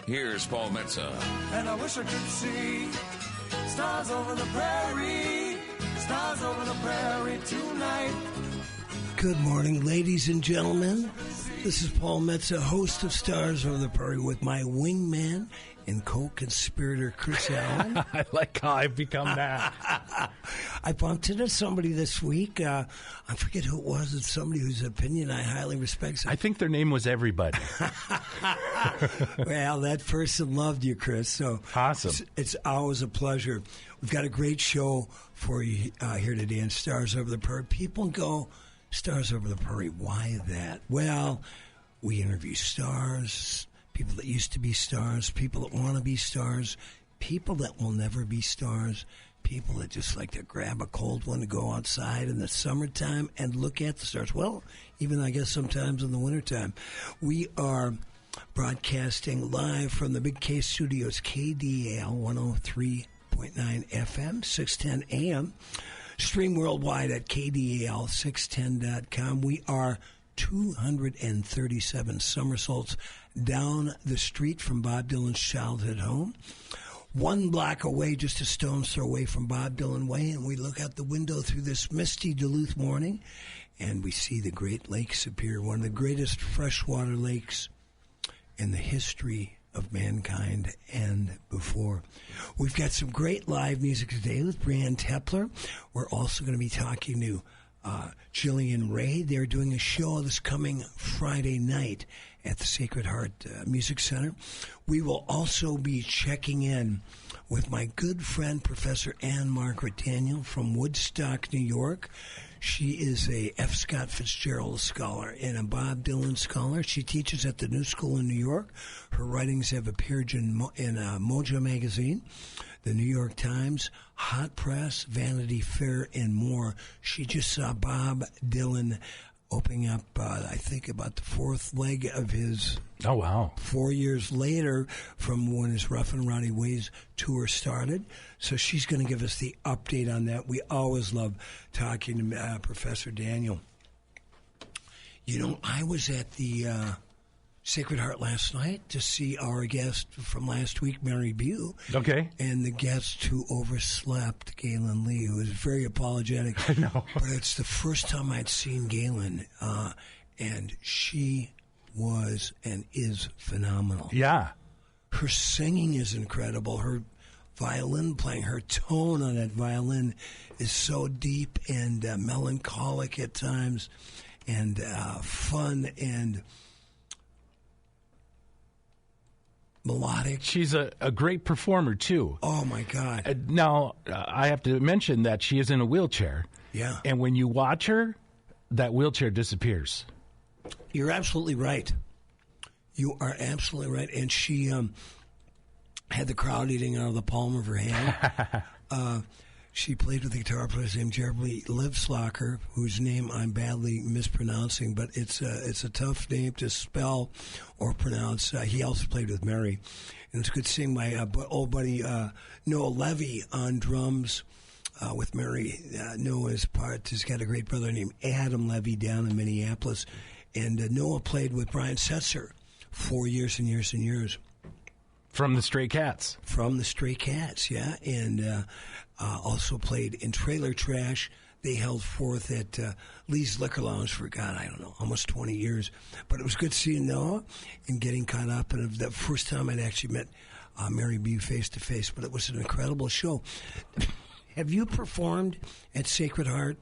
here's Paul Metsa. And I wish I could see stars over the prairie, stars over the prairie tonight. Good morning, ladies and gentlemen. This is Paul Metsa, host of Stars Over the Prairie, with my wingman and co-conspirator, Chris Allen. I like how I've become that. I bumped into somebody this week. I forget who it was. It's somebody whose opinion I highly respect. I think their name was Everybody. Well, that person loved you, Chris. So awesome. It's always a pleasure. We've got a great show for you here today on Stars Over the Prairie. People go, Stars Over the Prairie, why that? Well, we interview stars, people that used to be stars, people that want to be stars, people that will never be stars, people that just like to grab a cold one to go outside in the summertime and look at the stars. Well, even I guess sometimes in the wintertime. We are broadcasting live from the Big K Studios, KDAL 103.9 FM, 610 AM. Stream worldwide at KDAL610.com. We are 237 somersaults down the street from Bob Dylan's childhood home. 1 block away, just a stone's throw away from Bob Dylan Way, and we look out the window through this misty Duluth morning, and we see the Great Lakes Superior, one of the greatest freshwater lakes in the history of mankind and before. We've got some great live music today with Brianne Tepler. We're also going to be talking to Jillian Ray. They're doing a show this coming Friday night at the Sacred Heart Music Center. We will also be checking in with my good friend, Professor Anne Margaret Daniel from Woodstock, New York. She is a F. Scott Fitzgerald scholar and a Bob Dylan scholar. She teaches at the New School in New York. Her writings have appeared in Mojo Magazine, the New York Times, Hot Press, Vanity Fair, and more. She just saw Bob Dylan opening up, I think, about the fourth leg of his... Oh, wow. 4 years later from when his Rough and Rowdy Ways tour started. So she's going to give us the update on that. We always love talking to Professor Daniel. You know, I was at the Sacred Heart last night to see our guest from last week, Mary Bew. Okay. And the guest who overslept, Galen Lee, who was very apologetic. I know. But it's the first time I'd seen Galen, and she was and is phenomenal. Yeah. Her singing is incredible. Her violin playing, her tone on that violin is so deep and melancholic at times, and fun and melodic. She's a great performer, too. Oh, my God. Now, I have to mention that she is in a wheelchair. Yeah. And when you watch her, that wheelchair disappears. You're absolutely right. You are absolutely right. And she had the crowd eating out of the palm of her hand. She played with the guitar player named Jeremy Livslacker, whose name I'm badly mispronouncing, but it's a tough name to spell or pronounce. He also played with Mary. And it's good seeing my old buddy Noah Levy on drums with Mary. Noah's part. He's got a great brother named Adam Levy down in Minneapolis. And Noah played with Brian Setzer for years and years and years. From the Stray Cats. From the Stray Cats, yeah. And also played in Trailer Trash. They held forth at Lee's Liquor Lounge for, God, I don't know, almost 20 years. But it was good seeing Noah and getting caught up. And the first time I'd actually met Mary B. face-to-face. But it was an incredible show. Have you performed at Sacred Heart,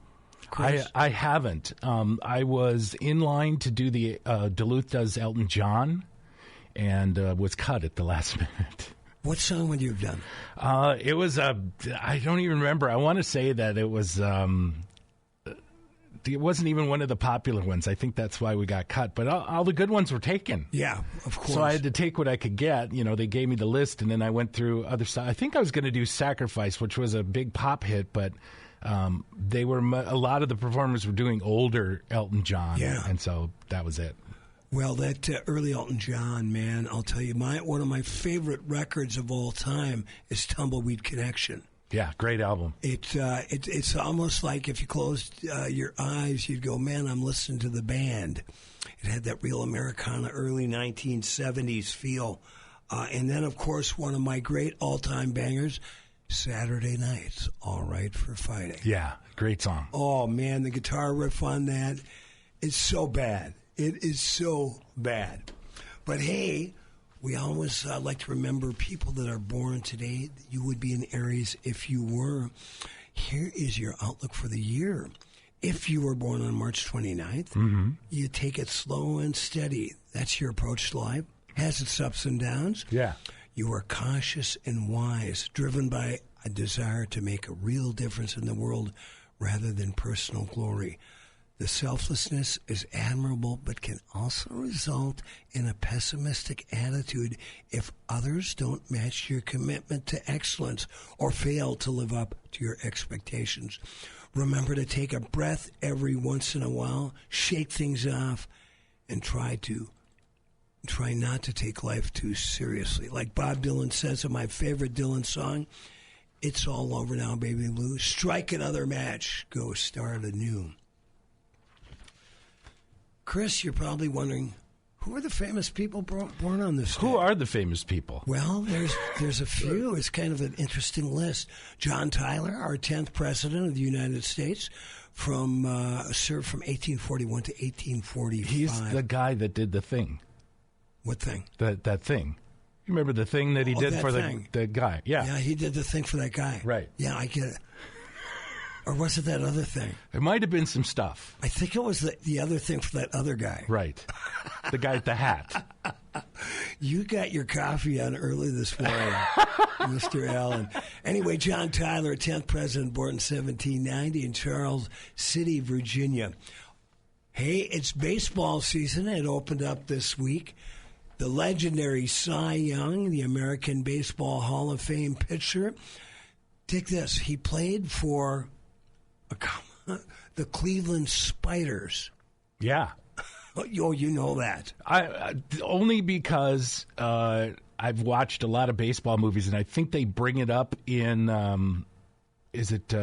Chris? I haven't. I was in line to do the Duluth Does Elton John, and was cut at the last minute. What song would you have done? It was I don't even remember. I want to say that it was. It wasn't even one of the popular ones. I think that's why we got cut. But all the good ones were taken. Yeah, of course. So I had to take what I could get. You know, they gave me the list, and then I went through other stuff. I think I was going to do Sacrifice, which was a big pop hit, but they were a lot of the performers were doing older Elton John. Yeah. And so that was it. Well, that early Elton John, man, I'll tell you, one of my favorite records of all time is Tumbleweed Connection. Yeah, great album. It's almost like if you closed your eyes, you'd go, man, I'm listening to the band. It had that real Americana, early 1970s feel. And then, of course, one of my great all-time bangers, Saturday Nights, All Right for Fighting. Yeah, great song. Oh, man, the guitar riff on that is so bad. It is so bad. But, hey, we always like to remember people that are born today. You would be in Aries if you were. Here is your outlook for the year. If you were born on March 29th, you take it slow and steady. That's your approach to life. Has its ups and downs. Yeah. You are cautious and wise, driven by a desire to make a real difference in the world rather than personal glory. The selflessness is admirable, but can also result in a pessimistic attitude if others don't match your commitment to excellence or fail to live up to your expectations. Remember to take a breath every once in a while, shake things off, and try not to take life too seriously. Like Bob Dylan says in my favorite Dylan song, "It's all over now, baby blue. Strike another match. Go start anew." Chris, you're probably wondering, who are the famous people born on this day? Who are the famous people? Well, there's a few. It's kind of an interesting list. John Tyler, our 10th president of the United States, served from 1841 to 1845. He's the guy that did the thing. What thing? That thing. You remember the thing that he did for the guy? Yeah. Yeah, he did the thing for that guy. Right. Yeah, I get it. Or was it that other thing? It might have been some stuff. I think it was the other thing for that other guy. Right. The guy with the hat. You got your coffee on early this morning, Mr. Allen. Anyway, John Tyler, 10th president, born in 1790 in Charles City, Virginia. Hey, it's baseball season. It opened up this week. The legendary Cy Young, the American Baseball Hall of Fame pitcher. Take this. He played for the Cleveland Spiders. Yeah. Oh, you know that. I only because I've watched a lot of baseball movies, and I think they bring it up in, is it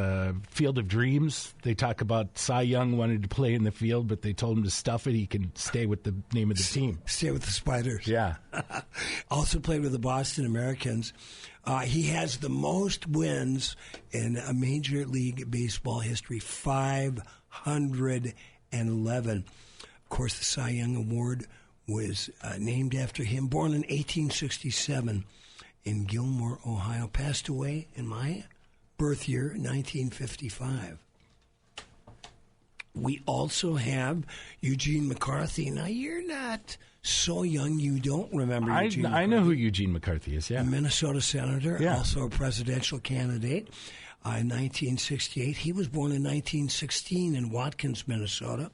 Field of Dreams? They talk about Cy Young wanted to play in the field, but they told him to stuff it. He can stay with the name of the team. Stay with the Spiders. Yeah. Also played with the Boston Americans. He has the most wins in a Major League Baseball history, 511. Of course, the Cy Young Award was named after him. Born in 1867 in Gilmore, Ohio. Passed away in my birth year, 1955. We also have Eugene McCarthy. Now, you're not so young you don't remember Eugene McCarthy. I know who Eugene McCarthy is, yeah. A Minnesota senator, yeah. Also a presidential candidate. In 1968. He was born in 1916 in Watkins, Minnesota.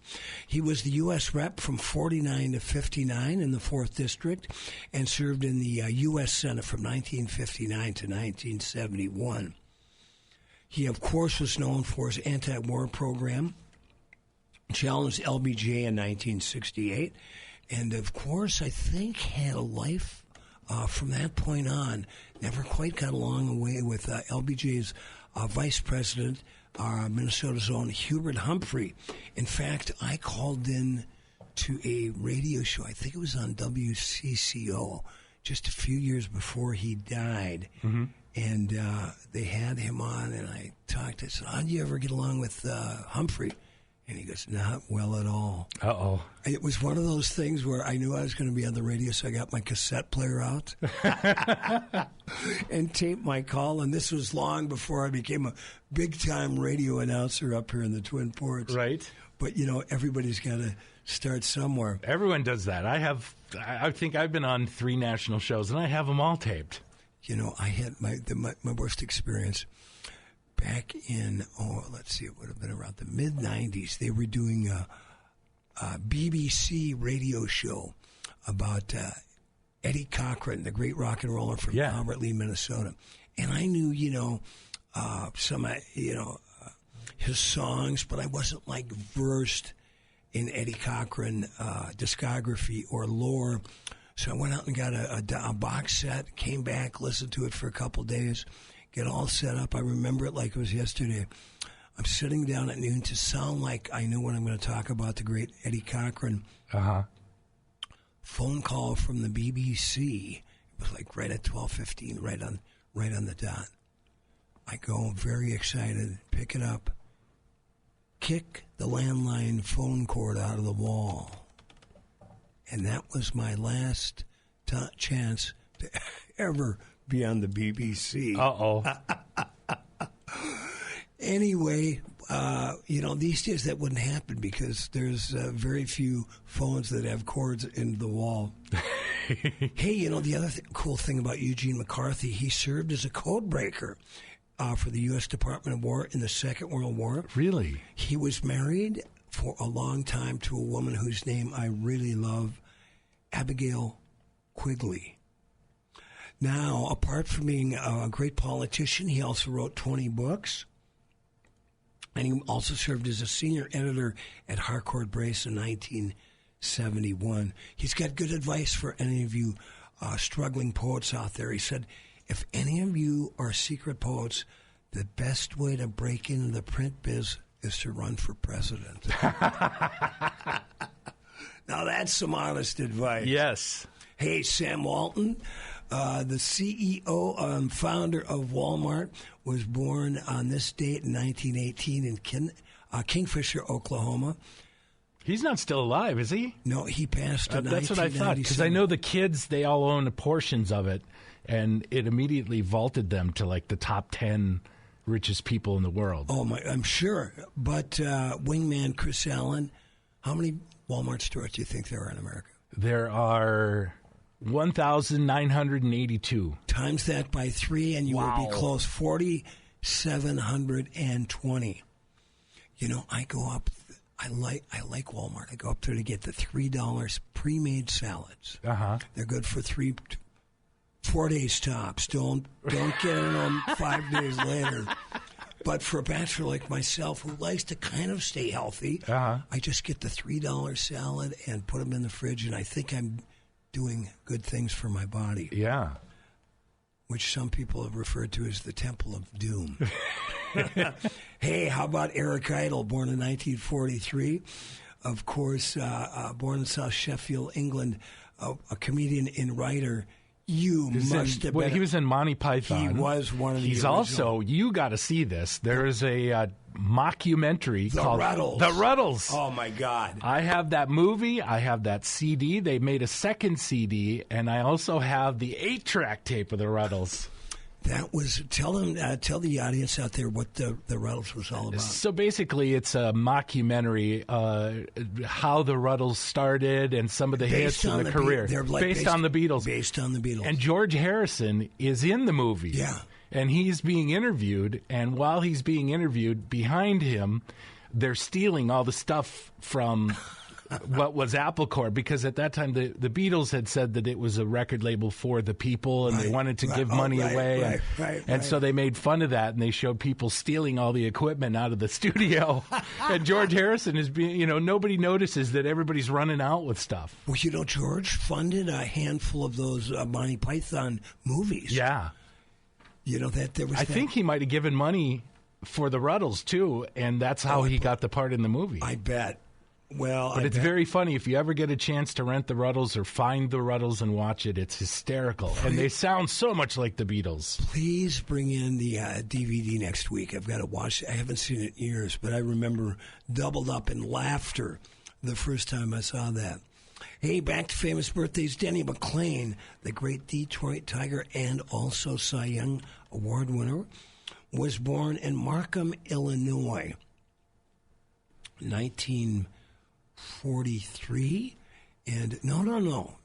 He was the U.S. Rep from 49 to 59 in the 4th District and served in the U.S. Senate from 1959 to 1971. He, of course, was known for his anti-war program, challenged LBJ in 1968, and, of course, I think had a life from that point on. Never quite got along the way with LBJ's Vice President, Minnesota's own Hubert Humphrey. In fact, I called in to a radio show, I think it was on WCCO, just a few years before he died. Mm-hmm. And they had him on, and I talked. I said, "How'd you ever get along with Humphrey?" And he goes, "Not well at all." Uh-oh. It was one of those things where I knew I was going to be on the radio, so I got my cassette player out and taped my call. And this was long before I became a big-time radio announcer up here in the Twin Ports. Right. But, everybody's got to start somewhere. Everyone does that. I think I've been on 3 national shows, and I have them all taped. I had my worst experience back in, it would have been around the mid-'90s. They were doing a BBC radio show about Eddie Cochran, the great rock and roller from Albert Lee, Minnesota. And I knew, some, his songs, but I wasn't, versed in Eddie Cochran discography or lore. So I went out and got a box set, came back, listened to it for a couple days, get all set up. I remember it like it was yesterday. I'm sitting down at noon to sound like I know what I'm going to talk about, the great Eddie Cochran. Uh-huh. Phone call from the BBC, It was like right at 12:15, right on the dot. I go very excited, pick it up, kick the landline phone cord out of the wall. And that was my last chance to ever be on the BBC. Uh-oh. Anyway, these days that wouldn't happen because there's very few phones that have cords in the wall. Hey, the other cool thing about Eugene McCarthy, he served as a code breaker for the U.S. Department of War in the Second World War. Really? He was married for a long time to a woman whose name I really love, Abigail Quigley. Now, apart from being a great politician, he also wrote 20 books. And he also served as a senior editor at Harcourt Brace in 1971. He's got good advice for any of you struggling poets out there. He said, if any of you are secret poets, the best way to break into the print biz is to run for president. Now, that's some honest advice. Yes. Hey, Sam Walton, the CEO and founder of Walmart, was born on this date in 1918 in Kingfisher, Oklahoma. He's not still alive, is he? No, he passed in 1997. That's what I thought, because I know the kids, they all own portions of it, and it immediately vaulted them to like the top 10 richest people in the world. Oh, I'm sure. But wingman Chris Allen, how many Walmart stores do you think there are in America? There are 1,982. Times that by 3, and you will be close. 4,720. I go up. I like Walmart. I go up there to get the $3 pre-made salads. They're good for 4 days tops. Don't get in them 5 days later. But for a bachelor like myself who likes to kind of stay healthy, I just get the $3 salad and put them in the fridge, and I think I'm doing good things for my body. Yeah. Which some people have referred to as the Temple of Doom. Hey, how about Eric Idle, born in 1943? Of course, born in South Sheffield, England, a comedian and writer. You must have been. He was in Monty Python. He was one of the original. Also, you got to see this. There is a mockumentary called The Ruddles. Oh, my God. I have that movie. I have that CD. They made a second CD, and I also have the 8-track tape of The Ruddles. That was tell the audience out there what the Ruddles was all about. So basically, it's a mockumentary, how the Ruddles started and some of the hits in the career. They're based on the Beatles. Based on the Beatles. And George Harrison is in the movie. Yeah. And he's being interviewed, and while he's being interviewed, behind him, they're stealing all the stuff from what was Apple Corps, because at that time the Beatles had said that it was a record label for the people, and they wanted to give money away. And so they made fun of that, and they showed people stealing all the equipment out of the studio. And George Harrison is being, nobody notices that everybody's running out with stuff. Well, George funded a handful of those Monty Python movies. Yeah. That there was. I think he might have given money for the Ruddles too, and that's how he got the part in the movie. I bet. Well, but it's very funny. If you ever get a chance to rent the Ruddles or find the Ruddles and watch it, it's hysterical. And they sound so much like the Beatles. Please bring in the DVD next week. I've got to watch it. I haven't seen it in years, but I remember doubled up in laughter the first time I saw that. Hey, back to famous birthdays. Denny McClain, the great Detroit Tiger and also Cy Young Award winner, was born in Markham, Illinois, 1943. And no.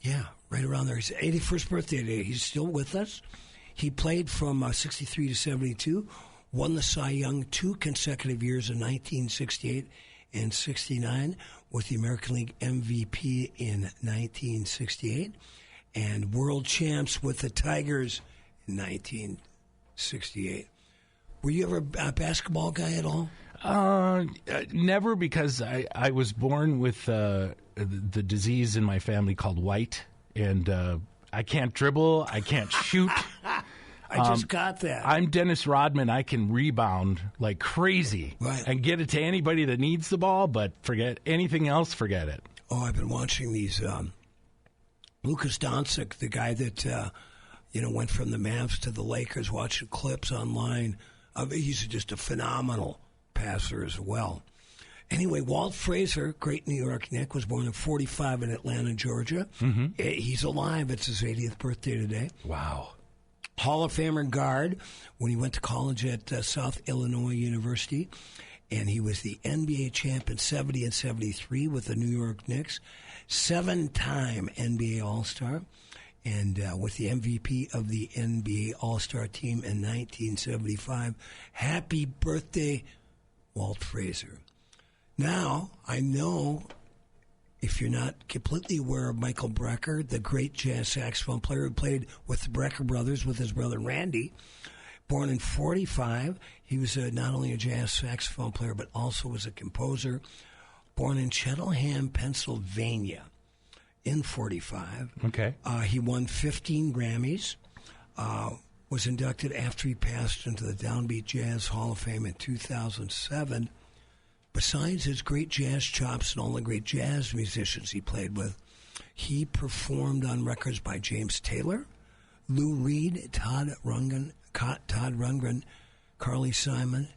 Yeah, right around there. His 81st birthday today. He's still with us. He played from 63 to 72, won the Cy Young 2 consecutive years in 1968 and 69, with the American League MVP in 1968, and world champs with the Tigers in 1968. Were you ever a basketball guy at all? Never, because I was born with the disease in my family called white, and I can't dribble, I can't shoot. I just got that. I'm Dennis Rodman. I can rebound like crazy and get it to anybody that needs the ball, but forget anything else, forget it. Oh, I've been watching these Lucas Doncic, the guy that went from the Mavs to the Lakers, watching clips online. He's just a phenomenal passer as well. Anyway, Walt Frazier, great New York Knick, was born in 1945 in Atlanta, Georgia. He's alive. It's his 80th birthday today. Wow. Hall of Famer guard when he went to college at South Illinois University. And he was the NBA champ in 70 and 73 with the New York Knicks. 7-time NBA All-Star. And with the MVP of the NBA All-Star team in 1975. Happy birthday, Walt Frazier. Now, I know if you're not completely aware of Michael Brecker, the great jazz saxophone player who played with the Brecker brothers with his brother Randy, born in 1945. He was not only a jazz saxophone player, but also was a composer. Born in Cheltenham, Pennsylvania in 1945. Okay. He won 15 Grammys, was inducted after he passed into the Downbeat Jazz Hall of Fame in 2007. Besides his great jazz chops and all the great jazz musicians he played with, he performed on records by James Taylor, Lou Reed, Todd Rundgren, Carly Simon,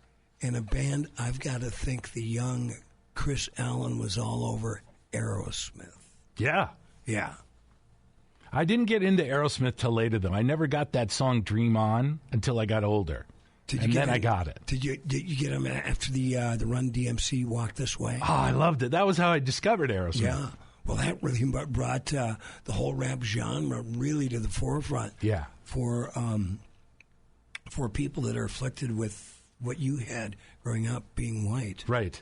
and a band I've got to think the young Chris Allen was all over, Aerosmith. Yeah. Yeah. I didn't get into Aerosmith till later, though. I never got that song "Dream On" until I got older. I got it. Did you get them after the Run DMC Walk This Way? Oh, I loved it. That was how I discovered Aerosmith. Yeah. Well, that really brought the whole rap genre really to the forefront. Yeah. For people that are afflicted with what you had growing up, being white. Right.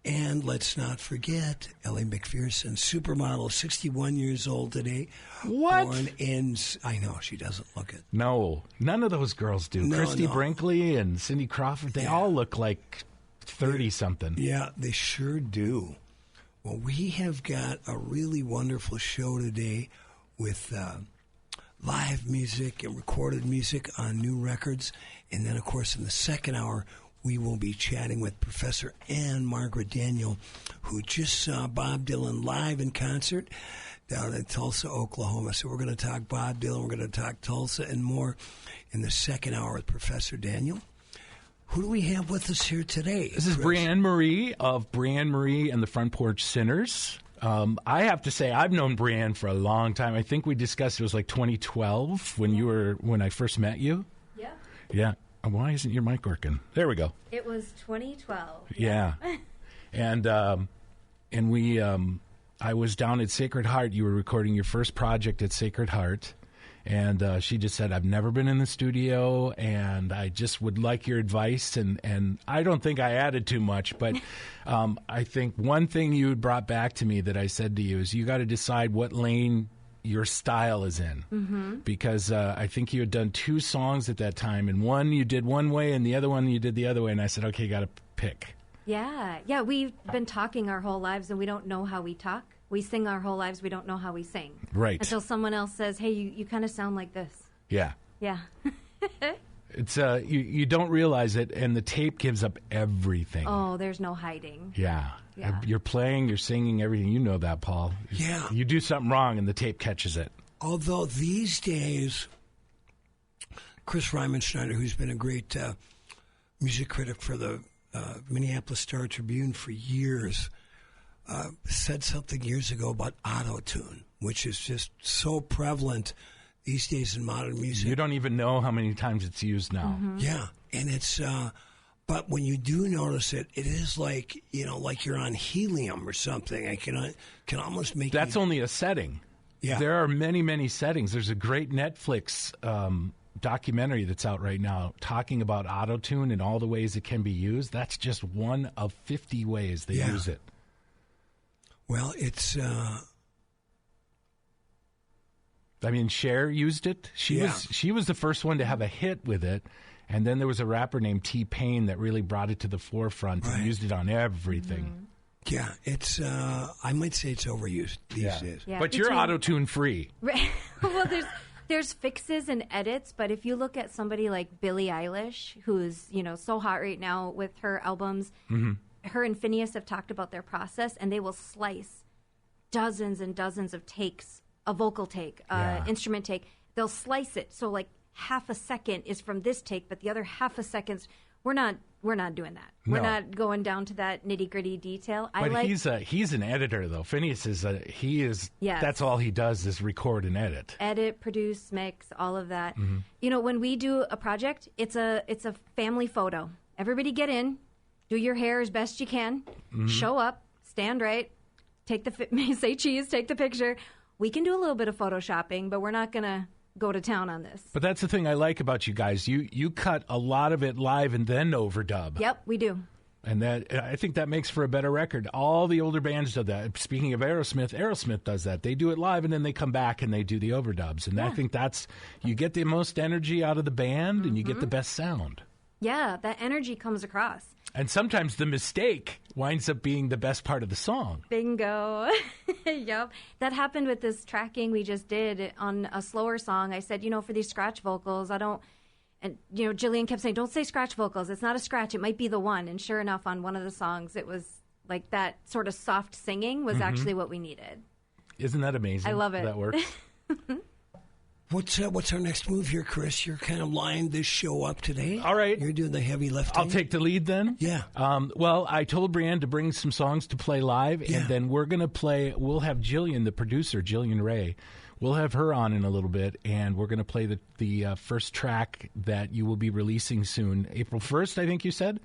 And let's not forget Ellie McPherson, supermodel, 61 years old today. What? Born in, I know, she doesn't look it. No, none of those girls do. No, Christy no. Brinkley and Cindy Crawford, they all look like 30-something. Yeah, they sure do. Well, we have got a really wonderful show today with live music and recorded music on new records. And then, of course, in the second hour, we will be chatting with Professor Ann Margaret Daniel, who just saw Bob Dylan live in concert down in Tulsa, Oklahoma. So we're going to talk Bob Dylan, we're going to talk Tulsa and more in the second hour with Professor Daniel. Who do we have with us here today? This is Brianne Marie of Brianne Marie and the Front Porch Sinners. I have to say, I've known Brianne for a long time. I think we discussed it was like 2012 when I first met you. Yeah. Yeah. Why isn't your mic working? There we go. It was 2012. Yeah. And we, I was down at Sacred Heart. You were recording your first project at Sacred Heart. And she just said, I've never been in the studio, and I just would like your advice. And I don't think I added too much, but I think one thing you had brought back to me that I said to you is you got to decide what lane your style is in, because I think you had done 2 songs at that time, and one you did one way and the other one you did the other way, and I said, okay, got to pick. Yeah, we've been talking our whole lives, and we don't know how we talk. We sing our whole lives, we don't know how we sing. Right. Until someone else says, hey, you kind of sound like this. Yeah. Yeah. It's you don't realize it, and the tape gives up everything. Oh, there's no hiding. Yeah. Yeah. You're playing, you're singing, everything. You know that, Paul. Yeah. You do something wrong, and the tape catches it. Although these days, Chris Ryman-Schneider, who's been a great music critic for the Minneapolis Star-Tribune for years, said something years ago about auto-tune, which is just so prevalent these days in modern music. You don't even know how many times it's used now. Yeah, and it's... but when you do notice it, it is like, like you're on helium or something. I can almost make That's only a setting. Yeah. There are many, many settings. There's a great Netflix documentary that's out right now talking about auto-tune and all the ways it can be used. That's just one of 50 ways they use it. Well, it's... I mean, Cher used it. She was the first one to have a hit with it. And then there was a rapper named T-Pain that really brought it to the forefront and used it on everything. Yeah, it's, I might say it's overused these days. Yeah, but you're auto-tune free. Right. Well, there's fixes and edits, but if you look at somebody like Billie Eilish, who's, so hot right now with her albums, her and Phineas have talked about their process, and they will slice dozens and dozens of takes a vocal take, instrument take. They'll slice it. So like half a second is from this take, but the other half a second's we're not doing that. No. We're not going down to that nitty gritty detail. But he's an editor though. Phineas is Yes. That's all he does is record and edit. Edit, produce, mix, all of that. Mm-hmm. You know, when we do a project, it's a family photo. Everybody get in, do your hair as best you can, show up, stand right, take say cheese, take the picture. We can do a little bit of photoshopping, but we're not going to go to town on this. But that's the thing I like about you guys. You cut a lot of it live and then overdub. Yep, we do. And I think that makes for a better record. All the older bands do that. Speaking of Aerosmith does that. They do it live and then they come back and they do the overdubs. And I think you get the most energy out of the band and you get the best sound. Yeah, that energy comes across. And sometimes the mistake winds up being the best part of the song. Bingo. Yep. That happened with this tracking we just did on a slower song. I said, for these scratch vocals, I don't, and, Jillian kept saying, don't say scratch vocals. It's not a scratch. It might be the one. And sure enough, on one of the songs, it was like that sort of soft singing was actually what we needed. Isn't that amazing? I love it. That works. What's our next move here, Chris? You're kind of lining this show up today. All right. You're doing the heavy lifting. I'll take the lead then. Yeah. Well, I told Brianne to bring some songs to play live, and then we'll have Jillian, the producer, Jillian Ray, we'll have her on in a little bit, and we're going to play the first track that you will be releasing soon, April 1st, I think you said?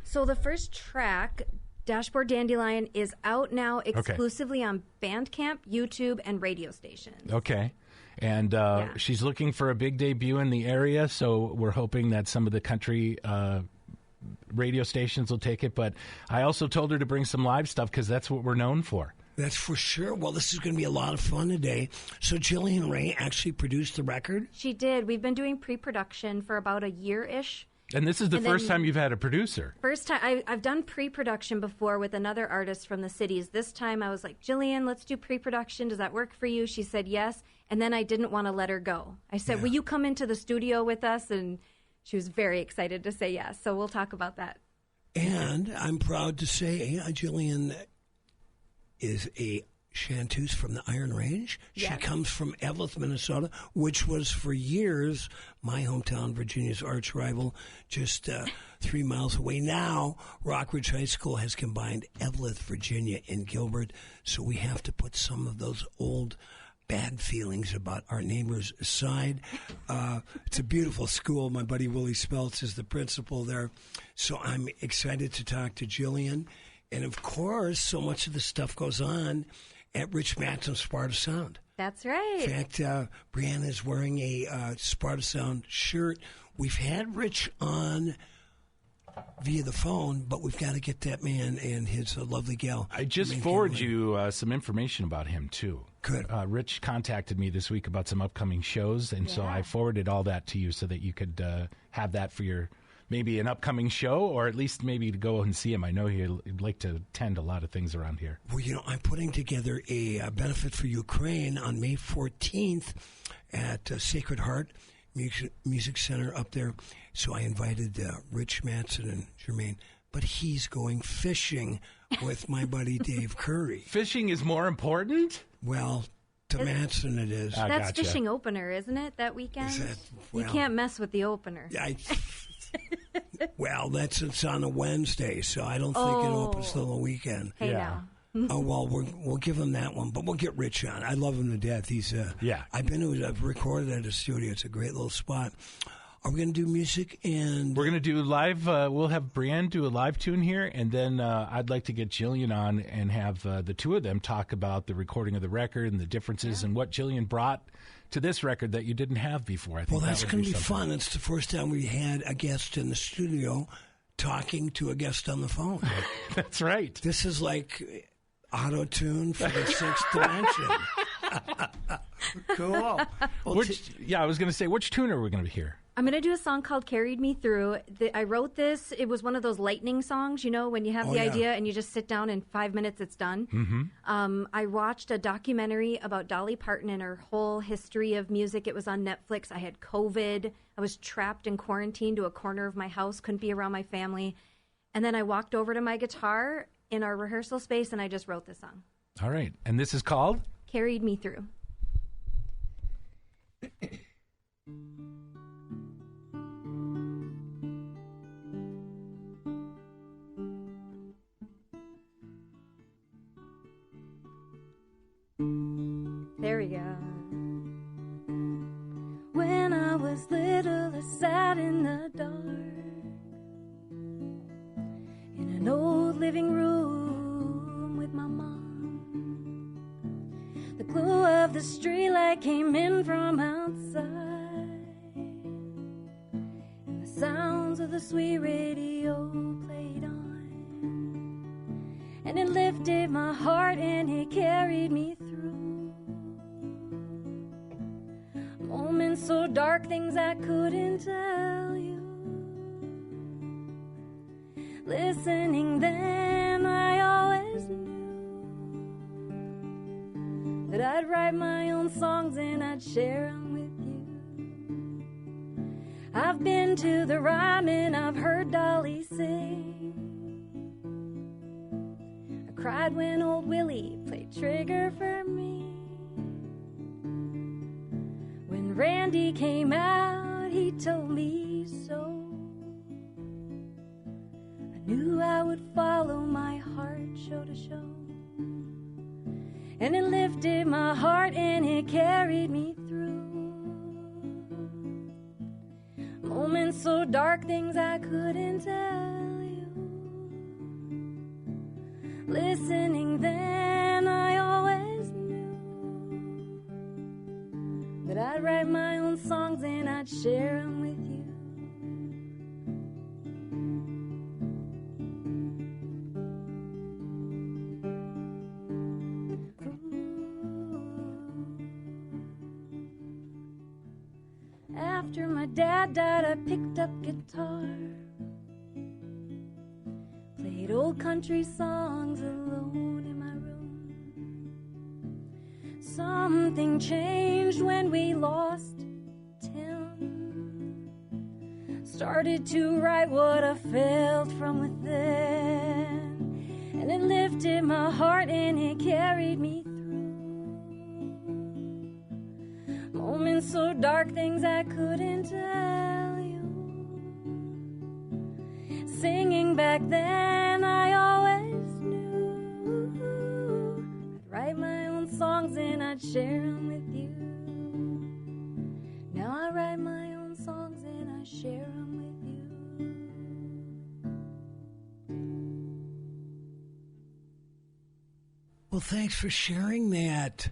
So the first track, Dashboard Dandelion, is out now exclusively on Bandcamp, YouTube, and radio stations. Okay. And she's looking for a big debut in the area, so we're hoping that some of the country radio stations will take it. But I also told her to bring some live stuff because that's what we're known for. That's for sure. Well, this is going to be a lot of fun today. So Jillian Ray actually produced the record? She did. We've been doing pre-production for about a year-ish. And this is the first time you've had a producer. First time. I've done pre-production before with another artist from the cities. This time I was like, Jillian, let's do pre-production. Does that work for you? She said yes. And then I didn't want to let her go. I said, will you come into the studio with us? And she was very excited to say yes. So we'll talk about that. And I'm proud to say Jillian is a chanteuse from the Iron Range. She comes from Evelyn, Minnesota, which was for years my hometown, Virginia's arch rival, just 3 miles away. Now, Rockridge High School has combined Evelyn, Virginia, and Gilbert, so we have to put some of those old bad feelings about our neighbors aside. It's a beautiful school. My buddy Willie Speltz is the principal there, so I'm excited to talk to Jillian. And, of course, so much of the stuff goes on at Rich Matt's Sparta Sound. That's right. In fact, Brianna is wearing a Sparta Sound shirt. We've had Rich on via the phone, but we've got to get that man and his lovely gal. I just forwarded you some information about him, too. Good. Rich contacted me this week about some upcoming shows, and so I forwarded all that to you so that you could have that for your maybe an upcoming show, or at least maybe to go and see him. I know he'd like to attend a lot of things around here. Well, I'm putting together a benefit for Ukraine on May 14th at Sacred Heart Music Center up there. So I invited Rich Matson and Jermaine, but he's going fishing with my buddy Dave Curry. Fishing is more important? Well, to Matson it is. That's fishing opener, isn't it, that weekend? You can't mess with the opener. Well, it's on a Wednesday, so I don't think it opens till the weekend. Hey, now. Oh, well, we'll give him that one, but we'll get Rich on. I love him to death. He's I've recorded at a studio. It's a great little spot. Are we going to do music? And we're going to do live. We'll have Brianne do a live tune here, and then I'd like to get Jillian on and have the two of them talk about the recording of the record and the differences and what Jillian brought to this record that you didn't have before. I think that's going to be fun. It's the first time we had a guest in the studio talking to a guest on the phone. That's right. This is like auto-tune for the sixth dimension. Cool. Well, I was going to say, which tune are we going to hear? I'm going to do a song called Carried Me Through. I wrote this. It was one of those lightning songs, when you have the idea and you just sit down in 5 minutes, it's done. Mm-hmm. I watched a documentary about Dolly Parton and her whole history of music. It was on Netflix. I had COVID. I was trapped in quarantine to a corner of my house, couldn't be around my family. And then I walked over to my guitar in our rehearsal space and I just wrote this song. All right. And this is called? Carried Me Through. There we go. When I was little, I sat in the dark in an old living room with my mom. The glow of the streetlight came in from outside, and the sounds of the sweet radio played on, and it lifted my heart and it carried me through moments so dark, things I couldn't tell you. Listening then, I always knew that I'd write my own songs and I'd share them with you. I've been to the rhyme and I've heard Dolly sing. I cried when old Willie played trigger for me. When Randy came out, he told me so. I knew I would follow my heart show to show. And it lifted my heart and it carried me through moments so dark, things I couldn't tell you. Listening then, I always knew that I'd write my own songs and I'd share them with you. After my dad died, I picked up guitar, played old country songs alone in my room. Something changed when we lost Tim. Started to write what I felt from within, and it lifted my heart and it carried me through moments so dark, things I couldn't tell you. Singing back then, I always knew I'd write my own songs and I'd share them with you. Now I write my own songs and I share them with you. Well, thanks for sharing that.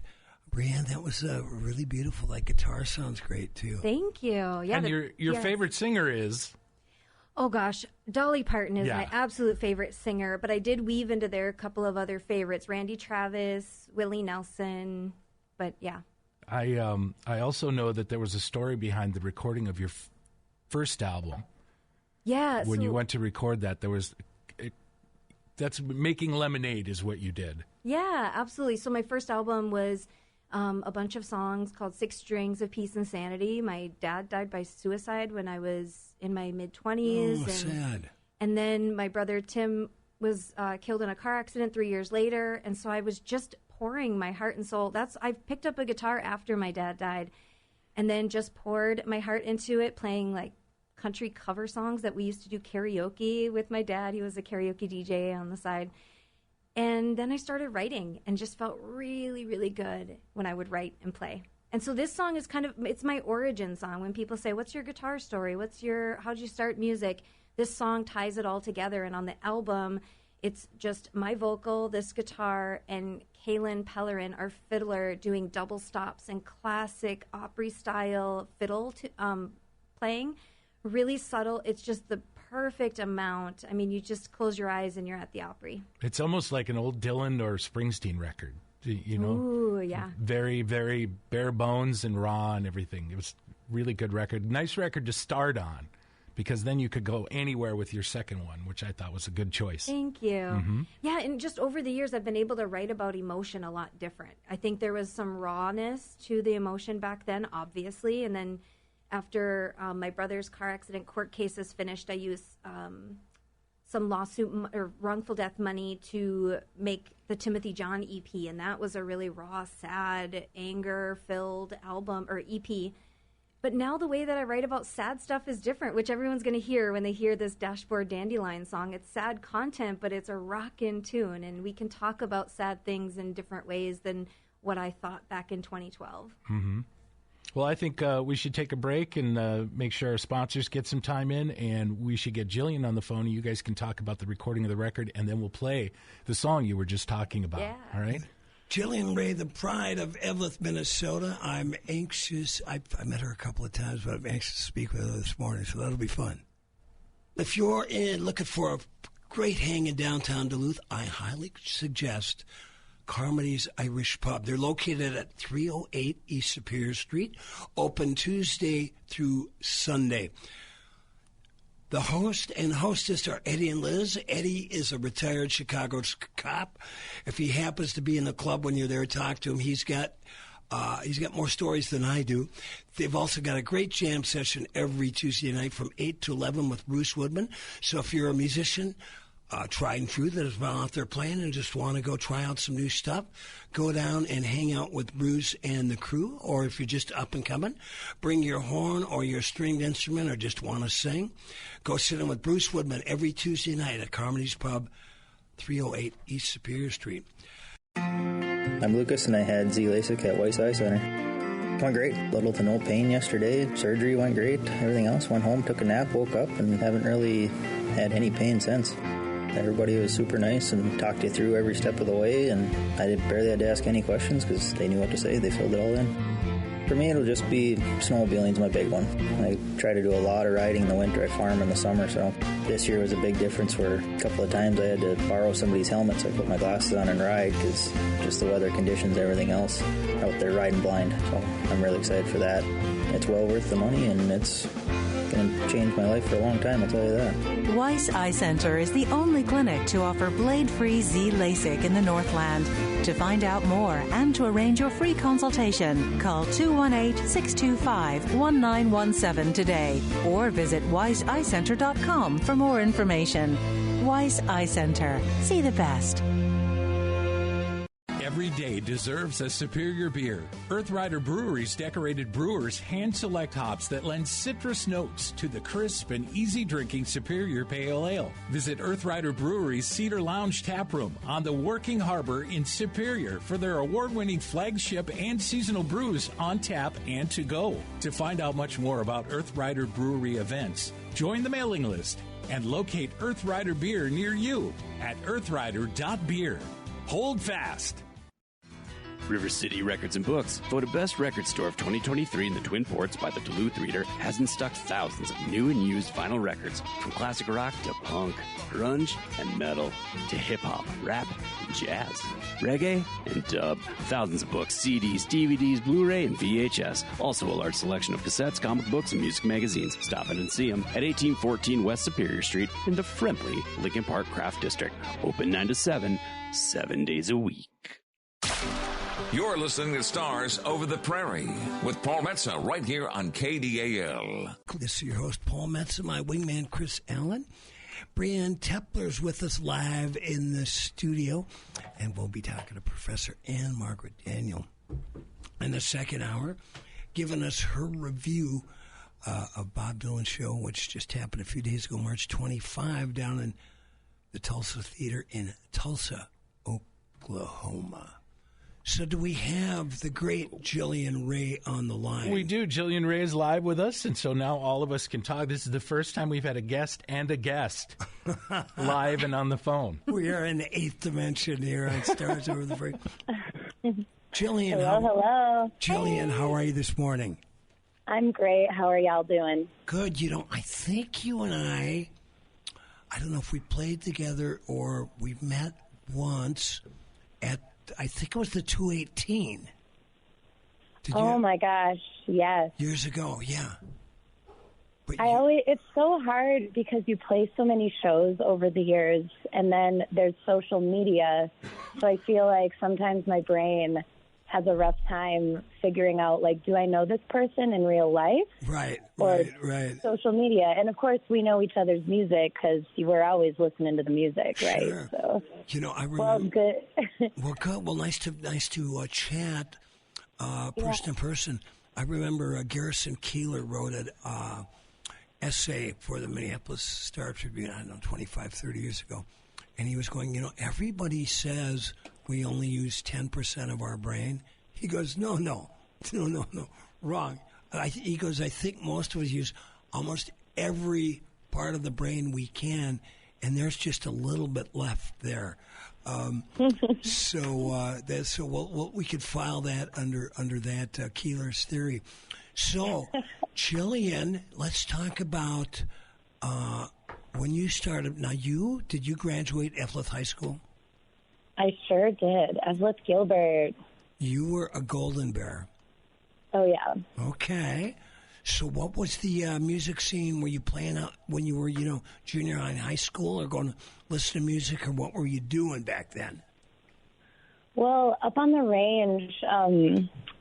Brianne, that was really beautiful. That guitar sounds great, too. Thank you. Yeah, and your yes. favorite singer is? Oh, gosh. Dolly Parton is my absolute favorite singer, but I did weave into there a couple of other favorites. Randy Travis, Willie Nelson, but yeah. I also know that there was a story behind the recording of your first album. Yeah. When you went to record that, there was... that's Making Lemonade is what you did. Yeah, absolutely. So my first album was... a bunch of songs called Six Strings of Peace and Sanity. My dad died by suicide when I was in my mid-20s. Oh, sad. And then my brother Tim was killed in a car accident 3 years later. And so I was just pouring my heart and soul. I picked up a guitar after my dad died and then just poured my heart into it, playing like country cover songs that we used to do karaoke with my dad. He was a karaoke DJ on the side. And then I started writing and just felt really, really good when I would write and play. And so this song is it's my origin song. When people say, what's your guitar story? How'd you start music? This song ties it all together. And on the album, it's just my vocal, this guitar, and Kaylin Pellerin, our fiddler, doing double stops and classic Opry-style fiddle playing. Really subtle. It's just the perfect amount. I mean, you just close your eyes and you're at the Opry. It's almost like an old Dylan or Springsteen record, you know? Ooh, yeah. Very, very bare bones and raw and everything. It was a really good record. Nice record to start on, because then you could go anywhere with your second one, which I thought was a good choice. Thank you. Mm-hmm. Yeah, and just over the years, I've been able to write about emotion a lot different. I think there was some rawness to the emotion back then, obviously, and then after my brother's car accident court cases finished, I used some lawsuit or wrongful death money to make the Timothy John EP, and that was a really raw, sad, anger-filled album or EP. But now the way that I write about sad stuff is different, which everyone's going to hear when they hear this Dashboard Dandelion song. It's sad content, but it's a rockin' tune, and we can talk about sad things in different ways than what I thought back in 2012. Mm-hmm. Well, I think we should take a break and make sure our sponsors get some time in, and we should get Jillian on the phone, and you guys can talk about the recording of the record, and then we'll play the song you were just talking about. Yeah. All right? Jillian Ray, the pride of Evelyn, Minnesota. I'm anxious. I met her a couple of times, but I'm anxious to speak with her this morning, so that'll be fun. If you're looking for a great hang in downtown Duluth, I highly suggest Carmody's Irish Pub. They're located at 308 East Superior Street, open Tuesday through Sunday. The host and hostess are Eddie and Liz. Eddie is a retired Chicago cop. If he happens to be in the club when you're there, talk to him. He's got more stories than I do. They've also got a great jam session every Tuesday night from 8 to 11 with Bruce Woodman. So if you're a musician, tried and true, that has been out there playing and just want to go try out some new stuff, go down and hang out with Bruce and the crew. Or if you're just up and coming, bring your horn or your stringed instrument or just want to sing, go sit in with Bruce Woodman every Tuesday night at Carmody's Pub, 308 East Superior Street. I'm Lucas, and I had Z-LASIK at Weiss Eye Center. Went great. Little to no pain yesterday. Surgery went great. Everything else went home, took a nap, woke up, and haven't really had any pain since. Everybody was super nice and talked you through every step of the way, and I barely had to ask any questions because they knew what to say. They filled it all in. For me, it'll just be snowmobiling's my big one. I try to do a lot of riding in the winter. I farm in the summer, so this year was a big difference where a couple of times I had to borrow somebody's helmet, so I put my glasses on and ride because just the weather conditions, everything else, out there riding blind. So I'm really excited for that. It's well worth the money, and it's going to change my life for a long time, I'll tell you that. Weiss Eye Center is the only clinic to offer blade-free Z-LASIK in the Northland. To find out more and to arrange your free consultation, call 218-625-1917 today or visit weisseyecenter.com for more information. Weiss Eye Center. See the best. Every day deserves a superior beer. Earth Rider Brewery's decorated brewers hand-select hops that lend citrus notes to the crisp and easy-drinking Superior Pale Ale. Visit Earth Rider Brewery's Cedar Lounge Tap Room on the Working Harbor in Superior for their award-winning flagship and seasonal brews on tap and to go. To find out much more about Earth Rider Brewery events, join the mailing list and locate Earth Rider Beer near you at earthrider.beer. Hold fast. River City Records and Books, voted Best Record Store of 2023 in the Twin Ports by the Duluth Reader, has in stock thousands of new and used vinyl records, from classic rock to punk, grunge, and metal, to hip-hop, rap, and jazz, reggae, and dub. Thousands of books, CDs, DVDs, Blu-ray, and VHS. Also a large selection of cassettes, comic books, and music magazines. Stop in and see them at 1814 West Superior Street in the friendly Lincoln Park Craft District. Open 9 to 7, 7 days a week. You're listening to Stars Over the Prairie with Paul Metsa right here on KDAL. This is your host, Paul Metsa, my wingman, Chris Allen. Brianne Tepler's with us live in the studio, and we'll be talking to Professor Anne Margaret Daniel in the second hour, giving us her review of Bob Dylan's show, which just happened a few days ago, March 25, down in the Tulsa Theater in Tulsa, Oklahoma. So do we have the great Jillian Ray on the line? We do. Jillian Ray is live with us, and so now all of us can talk. This is the first time we've had a guest and a guest live and on the phone. We are in the eighth dimension here on Stars Over the Prairie. Jillian, hello. Jillian, how are you this morning? I'm great. How are y'all doing? Good. You know, I think you and I don't know if we played together or we met once at, I think it was the 218. My gosh, yes. Years ago, yeah. But it's so hard because you play so many shows over the years, and then there's social media, so I feel like sometimes my brain has a rough time figuring out, like, do I know this person in real life? Right, or right. social media. And, of course, we know each other's music because we're always listening to the music, right? Sure. So, I remember. well, good. Well, good. Well, nice to chat person to person. I remember Garrison Keillor wrote an essay for the Minneapolis Star Tribune, I don't know, 25, 30 years ago. And he was going, everybody says we only use 10% of our brain. He goes, no, wrong. He goes, I think most of us use almost every part of the brain we can, and there's just a little bit left there. So we could file that under that Keillor's theory. So, Jillian, let's talk about when you started. Now, did you graduate Eveleth High School? I sure did. Eveleth Gilbert. You were a Golden Bear. Oh, yeah. Okay. So what was the music scene? Were you playing out when you were, junior high in high school, or going to listen to music, or what were you doing back then? Well, up on the range,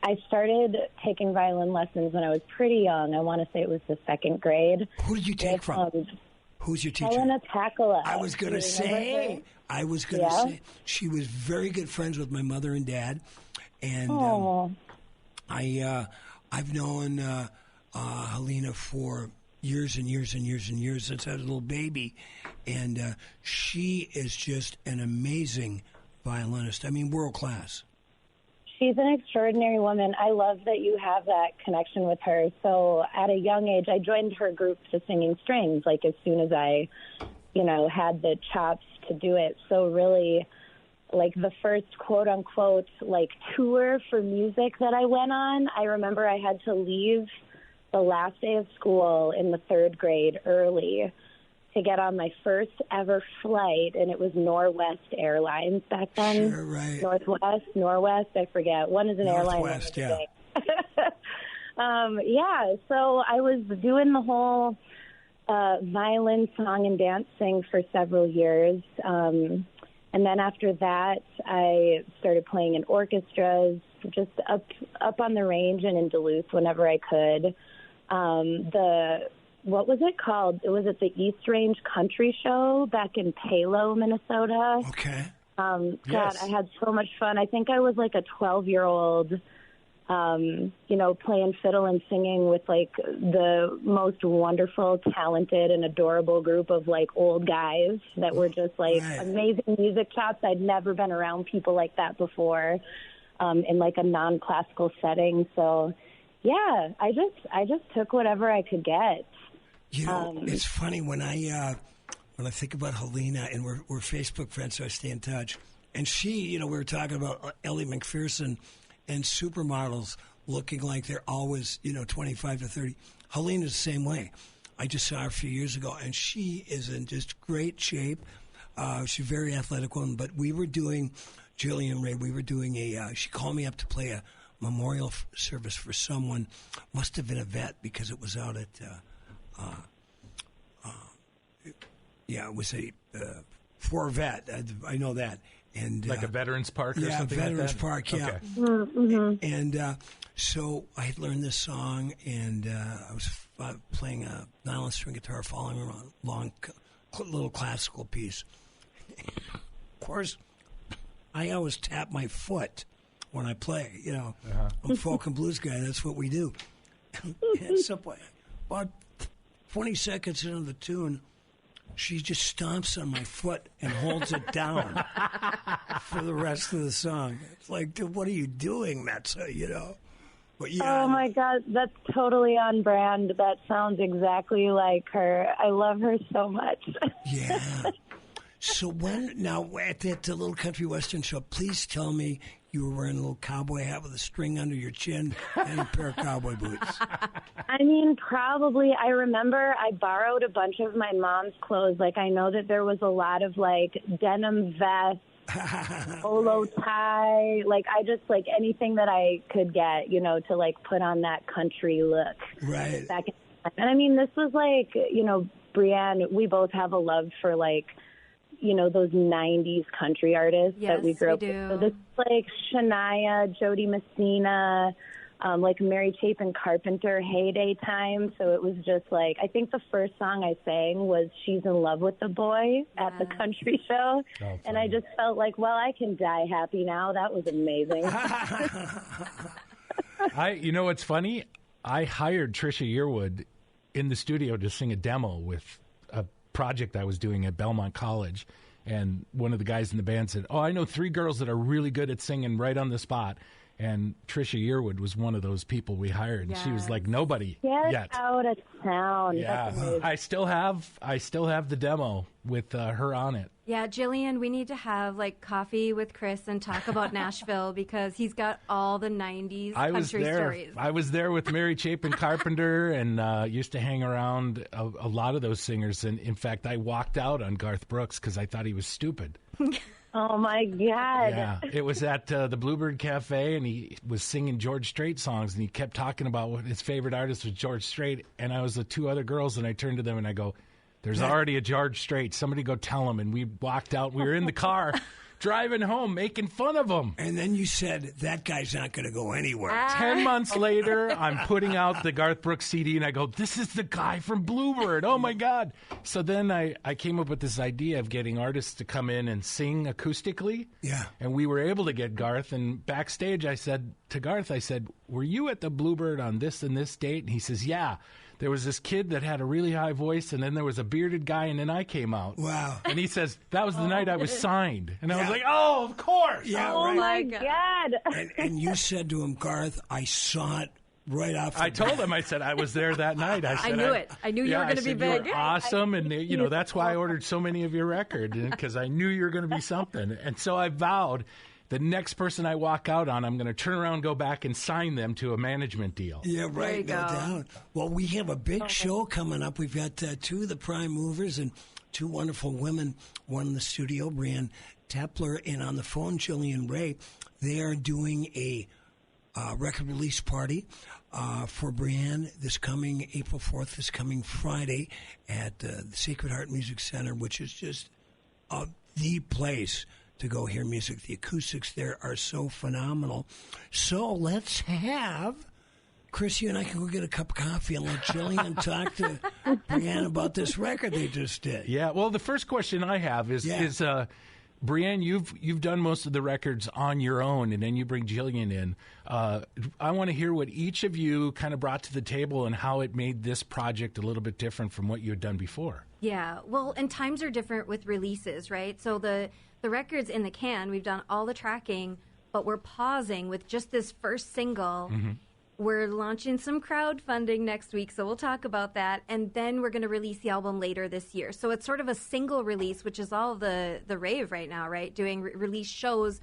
I started taking violin lessons when I was pretty young. I want to say it was the second grade. Who did you take from? Who's your teacher? Helena Takala. I was going to say. She was very good friends with my mother and dad. And I've known Helena for years and years and years and years since I was a little baby. And she is just an amazing violinist. I mean, world class. She's an extraordinary woman. I love that you have that connection with her. So at a young age, I joined her group to Singing Strings, like as soon as I, had the chops to do it. So really, like the first quote unquote like tour for music that I went on, I remember I had to leave the last day of school in the third grade early to get on my first ever flight, and it was Northwest Airlines back then. Sure, right. Northwest, I forget. One is an airline. Northwest, yeah. So I was doing the whole violin, song, and dance thing for several years. And then after that, I started playing in orchestras, just up on the range and in Duluth whenever I could. What was it called? It was at the East Range Country Show back in Palo, Minnesota. Okay. God, I had so much fun. I think I was like a 12-year-old, playing fiddle and singing with like the most wonderful, talented, and adorable group of like old guys that were just like amazing music chops. I'd never been around people like that before in like a non-classical setting. So, yeah, I just took whatever I could get. It's funny when I think about Helena, and we're Facebook friends, so I stay in touch. And she, we were talking about Ellie McPherson and supermodels looking like they're always, 25 to 30. Helena's the same way. I just saw her a few years ago, and she is in just great shape. She's a very athletic woman. But we were doing, Jillian Ray, she called me up to play a memorial service for someone. Must have been a vet because it was out at... it was for a vet. I know that. And like a Veterans Park or something Veterans like that? Park, yeah. Okay. Mm-hmm. And so I had learned this song, and I was playing a nylon string guitar, following around a long, little classical piece. Of course, I always tap my foot when I play. I'm a folk and blues guy. That's what we do. And so about 20 seconds into the tune, she just stomps on my foot and holds it down for the rest of the song. It's like, dude, what are you doing, Metsa, But yeah. Oh, my God, that's totally on brand. That sounds exactly like her. I love her so much. Yeah. So now at that little country western show, please tell me you were wearing a little cowboy hat with a string under your chin and a pair of cowboy boots. I mean, probably. I remember I borrowed a bunch of my mom's clothes. Like, I know that there was a lot of, like, denim vests, polo tie. Like, I just, like, anything that I could get, to, like, put on that country look. Right. Back in, and, I mean, this was, like, Brienne, we both have a love for, like, those 90s country artists Yes, that we grew up we with. do. So this is like Shania, Jody Messina, like Mary Chapin Carpenter heyday time. So it was just like, I think the first song I sang was She's in Love with the Boy at the country show. Oh, and I just felt like, well, I can die happy now. That was amazing. You know what's funny? I hired Trisha Yearwood in the studio to sing a demo with a project I was doing at Belmont College. And one of the guys in the band said, I know 3 girls that are really good at singing right on the spot. And Trisha Yearwood was one of those people we hired. And she was like nobody Get yet. out of town. Yeah, That's amazing. I still have the demo with her on it. Yeah, Jillian, we need to have like coffee with Chris and talk about Nashville because he's got all the 90s country stories. I was there with Mary Chapin Carpenter and used to hang around a lot of those singers. And in fact, I walked out on Garth Brooks because I thought he was stupid. Oh, my God. Yeah, it was at the Bluebird Cafe, and he was singing George Strait songs, and he kept talking about what his favorite artist was George Strait, and I was with 2 other girls, and I turned to them, and I go, there's already a George Strait. Somebody go tell him. And we walked out. We were in the car driving home, making fun of him. And then you said, that guy's not going to go anywhere. 10 months later, I'm putting out the Garth Brooks CD, and I go, this is the guy from Bluebird. Oh, my God. So then I came up with this idea of getting artists to come in and sing acoustically. Yeah. And we were able to get Garth. And backstage, I said to Garth, were you at the Bluebird on this and this date? And he says, yeah. There was this kid that had a really high voice, and then there was a bearded guy, and then I came out. Wow. And he says, that was the night I was signed. And I was like, oh, of course. Yeah, Oh, right. my God. And you said to him, Garth, I saw it right off the I told him, I said, I was there that night. I knew it. I knew you were going to be big. You were awesome. And, that's why I ordered so many of your records, because I knew you were going to be something. And so I vowed the next person I walk out on, I'm going to turn around, go back, and sign them to a management deal. Yeah, right, no go. doubt. Well, we have a big show coming up. We've got 2 of the prime movers and 2 wonderful women, one in the studio, Brianne Tepler, and on the phone, Jillian Ray. They are doing a record release party for Brianne this coming April 4th, this coming Friday at the Sacred Heart Music Center, which is just the place to go hear music. The acoustics there are so phenomenal. So let's have Chris, you and I can go get a cup of coffee and let Jillian talk to Brianne about this record they just did. Yeah, well, the first question I have is Brianne, you've done most of the records on your own, and then you bring Jillian in. I want to hear what each of you kind of brought to the table and how it made this project a little bit different from what you had done before. Yeah, well, and times are different with releases, right? So the record's in the can. We've done all the tracking, but we're pausing with just this first single. Mm-hmm. We're launching some crowdfunding next week, so we'll talk about that. And then we're going to release the album later this year. So it's sort of a single release, which is all the rave right now, right? Doing release shows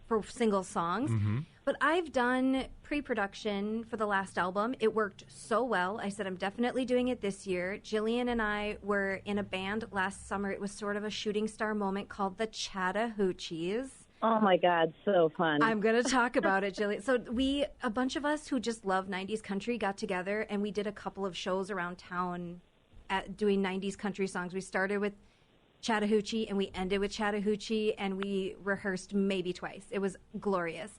for single songs. Mm-hmm. But I've done pre-production for the last album. It worked so well. I said, I'm definitely doing it this year. Jillian and I were in a band last summer. It was sort of a shooting star moment called the Chattahoochees. Oh, my God, so fun. I'm going to talk about it, Jillian. So a bunch of us who just love 90s country got together, and we did a couple of shows around town doing 90s country songs. We started with Chattahoochee, and we ended with Chattahoochee, and we rehearsed maybe twice. It was glorious.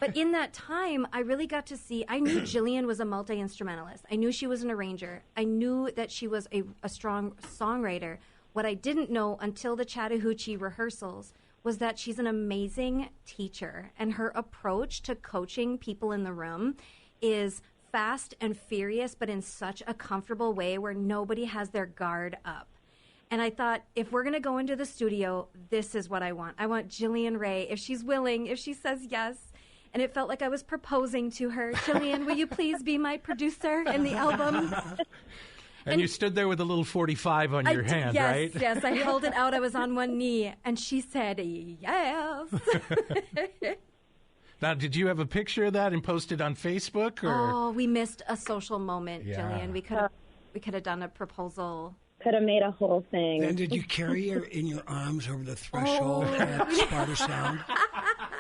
But in that time, I really got to see, I knew Jillian was a multi-instrumentalist. I knew she was an arranger. I knew that she was a strong songwriter. What I didn't know until the Chattahoochee rehearsals was that she's an amazing teacher, and her approach to coaching people in the room is fast and furious, but in such a comfortable way where nobody has their guard up. And I thought, if we're going to go into the studio, this is what I want. I want Jillian Ray, if she's willing, if she says yes. And it felt like I was proposing to her. Jillian, will you please be my producer in the album? And you stood there with a little 45 on your hand, yes, right? Yes, I held it out. I was on one knee. And she said, yes. Now, did you have a picture of that and post it on Facebook? Or? Oh, we missed a social moment, Yeah. Jillian. We could have done a proposal. Could have made a whole thing. Then did you carry her in your arms over the threshold at Sparta Sound?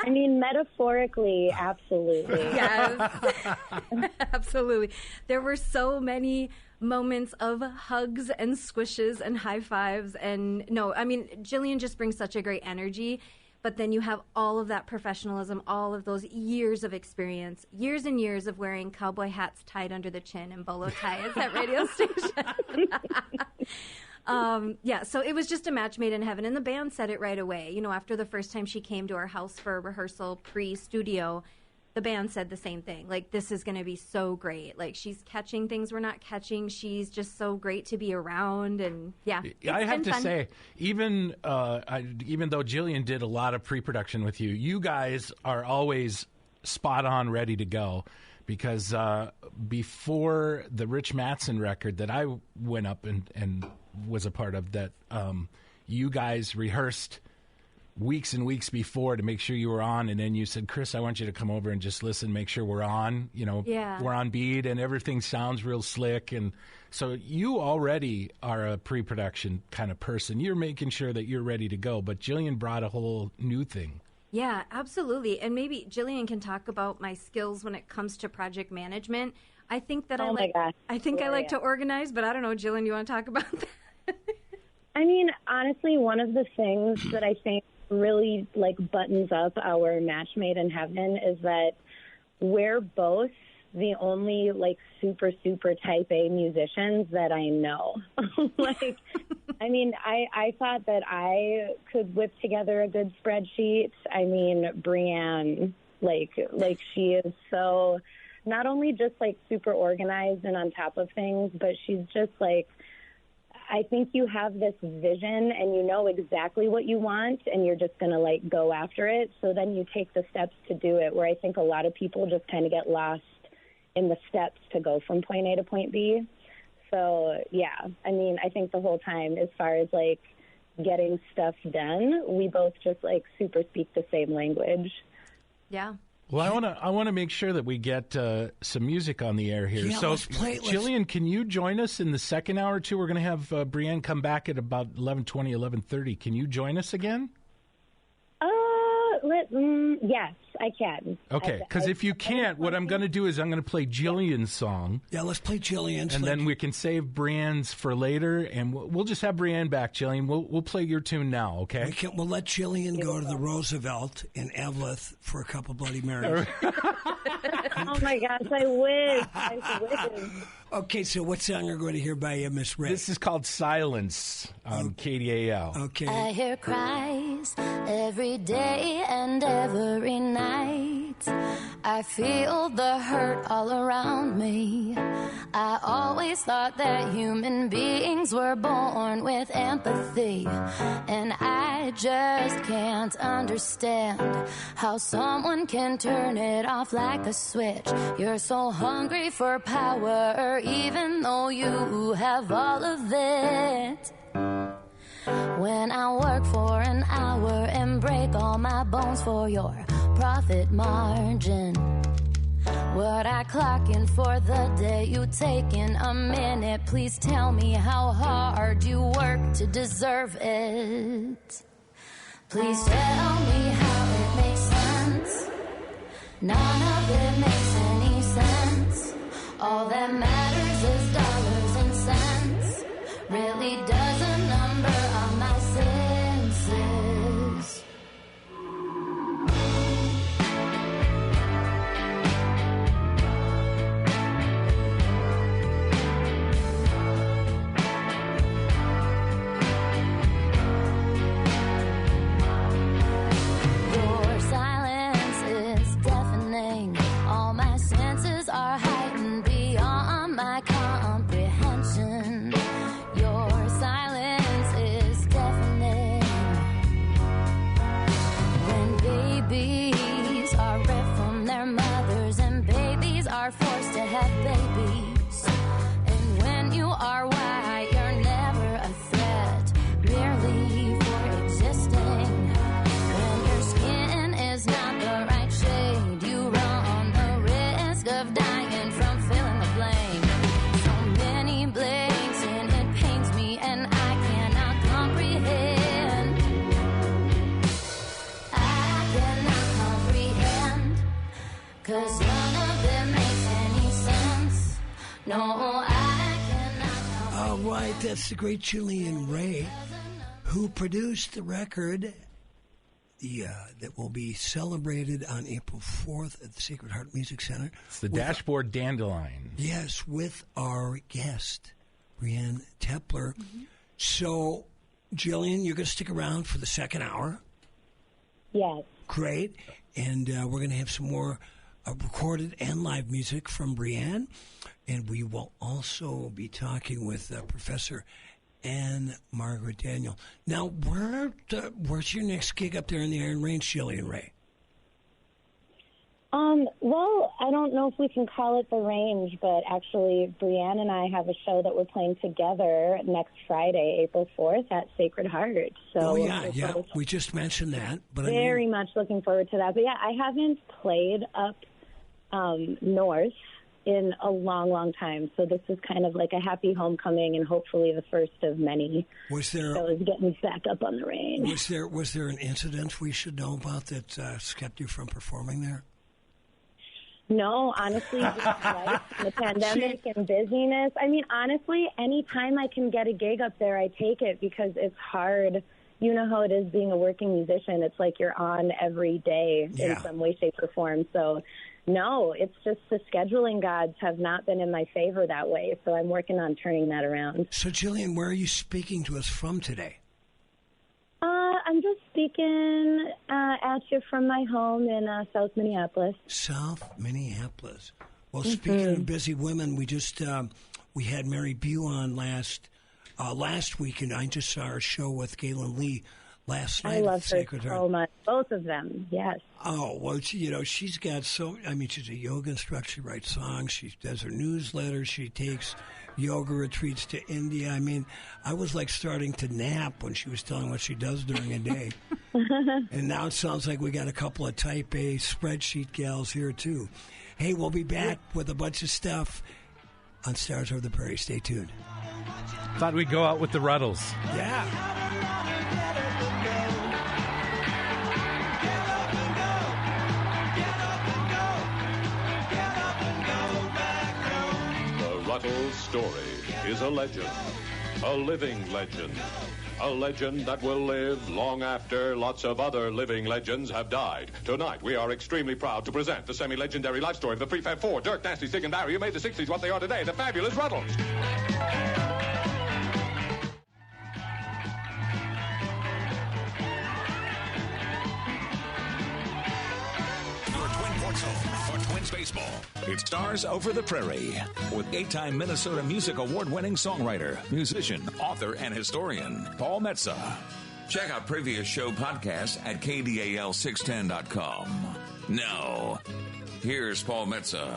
I mean, metaphorically, absolutely. Yes, absolutely. There were so many moments of hugs and squishes and high fives. And no, I mean, Jillian just brings such a great energy. But then you have all of that professionalism, all of those years of experience, years and years of wearing cowboy hats tied under the chin and bolo ties at radio station. Yeah, so it was just a match made in heaven. And the band said it right away. You know, after the first time she came to our house for a rehearsal pre-studio, the band said the same thing. Like, this is going to be so great. Like, she's catching things we're not catching. She's just so great to be around. And, yeah, I have to say, even though Jillian did a lot of pre-production with you, you guys are always spot on, ready to go. Because before the Rich Mattson record that I went up and was a part of, that you guys rehearsed weeks and weeks before to make sure you were on, and then you said, Chris, I want you to come over and just listen, make sure we're on, we're on beat and everything sounds real slick. And so you already are a pre-production kind of person. You're making sure that you're ready to go, but Jillian brought a whole new thing. Yeah, absolutely. And maybe Jillian can talk about my skills when it comes to project management. I think that I like to organize, but I don't know, Jillian, you want to talk about that? I mean, honestly, one of the things that I think really buttons up our match made in heaven is that we're both the only super type A musicians that I know. I mean, I thought that I could whip together a good spreadsheet. I mean, Brianne, she is so not only just super organized and on top of things, but she's just I think you have this vision and you know exactly what you want and you're just going to go after it. So then you take the steps to do it, where I think a lot of people just kind of get lost in the steps to go from point A to point B. So, yeah, I mean, I think the whole time, as far as getting stuff done, we both just super speak the same language. Yeah. Well, I want to make sure that we get some music on the air here. Yeah, so, let's play. Jillian, can you join us in the second hour, too? We're going to have Brianne come back at about 11:20, 11:30. Can you join us again? Yes, I can. Okay, because if you can't, what I'm going to do is I'm going to play Jillian's song. Yeah, let's play Jillian's. And then we can save Brianne's for later, and we'll just have Brianne back, Jillian. We'll play your tune now, okay? We'll let Jillian go to the Roosevelt in Eveleth for a couple Bloody Marys. Oh, my gosh, I wish. Okay, so what song are we going to hear by Miss Rick? This is called Silence on KDAL. Okay. I hear cries every day and every night. I feel the hurt all around me. I always thought that human beings were born with empathy, and I just can't understand how someone can turn it off like a switch. You're so hungry for power, even though you have all of it. When I work for an hour and break all my bones for your profit margin, what I clock in for the day, you take in a minute. Please tell me how hard you work to deserve it. Please tell me how it makes sense. None of it makes any sense. All that matters is dollars and cents. Really does a number on my senses. Your silence is deafening. All my senses are heightened beyond my comprehension. All right, that's the great Julian Ray, who produced the record that will be celebrated on April 4th at the Sacred Heart Music Center. It's the Dashboard Dandelion. Yes, with our guest, Brianne Tepler. Mm-hmm. So, Jillian, you're going to stick around for the second hour? Yes. Great. And we're going to have some more recorded and live music from Brianne. And we will also be talking with Professor Anne Margaret Daniel. Now, where's your next gig up there in the Iron Range, Jillian Ray? Well, I don't know if we can call it the Range, but actually, Brianne and I have a show that we're playing together next Friday, April 4th, at Sacred Heart. So we just mentioned that. But very much looking forward to that. But yeah, I haven't played up north in a long, long time. So this is kind of like a happy homecoming and hopefully the first of many. Was there? So it's getting back up on the range. Was there an incident we should know about that kept you from performing there? No, honestly, just life, the pandemic and busyness. I mean, honestly, anytime I can get a gig up there, I take it because it's hard. You know how it is being a working musician. It's like you're on every day in some way, shape, or form. So, no, it's just the scheduling gods have not been in my favor that way. So I'm working on turning that around. So, Jillian, where are you speaking to us from today? I'm just speaking at you from my home in South Minneapolis. South Minneapolis. Well, speaking of busy women, we just we had Mary Bew on last week, and I just saw her show with Galen Lee last night. I love her so much. Both of them, yes. Oh, well, she's got she's a yoga instructor. She writes songs. She does her newsletter. She takes yoga retreats to India. I mean, I was like starting to nap when she was telling what she does during a day. And now it sounds like we got a couple of type A spreadsheet gals here, too. Hey, we'll be back with a bunch of stuff on Stars Over the Prairie. Stay tuned. Thought we'd go out with the Ruddles. Yeah. Ruddle's story is a legend, a living legend, a legend that will live long after lots of other living legends have died. Tonight, we are extremely proud to present the semi-legendary life story of the Prefab Four, Dirk, Nasty, Stig, and Barry, who made the 60s what they are today, the fabulous Ruddles. Baseball. It Stars Over the Prairie with 8-time Minnesota Music Award-winning songwriter, musician, author, and historian, Paul Metsa. Check out previous show podcasts at KDAL610.com. Now, here's Paul Metsa.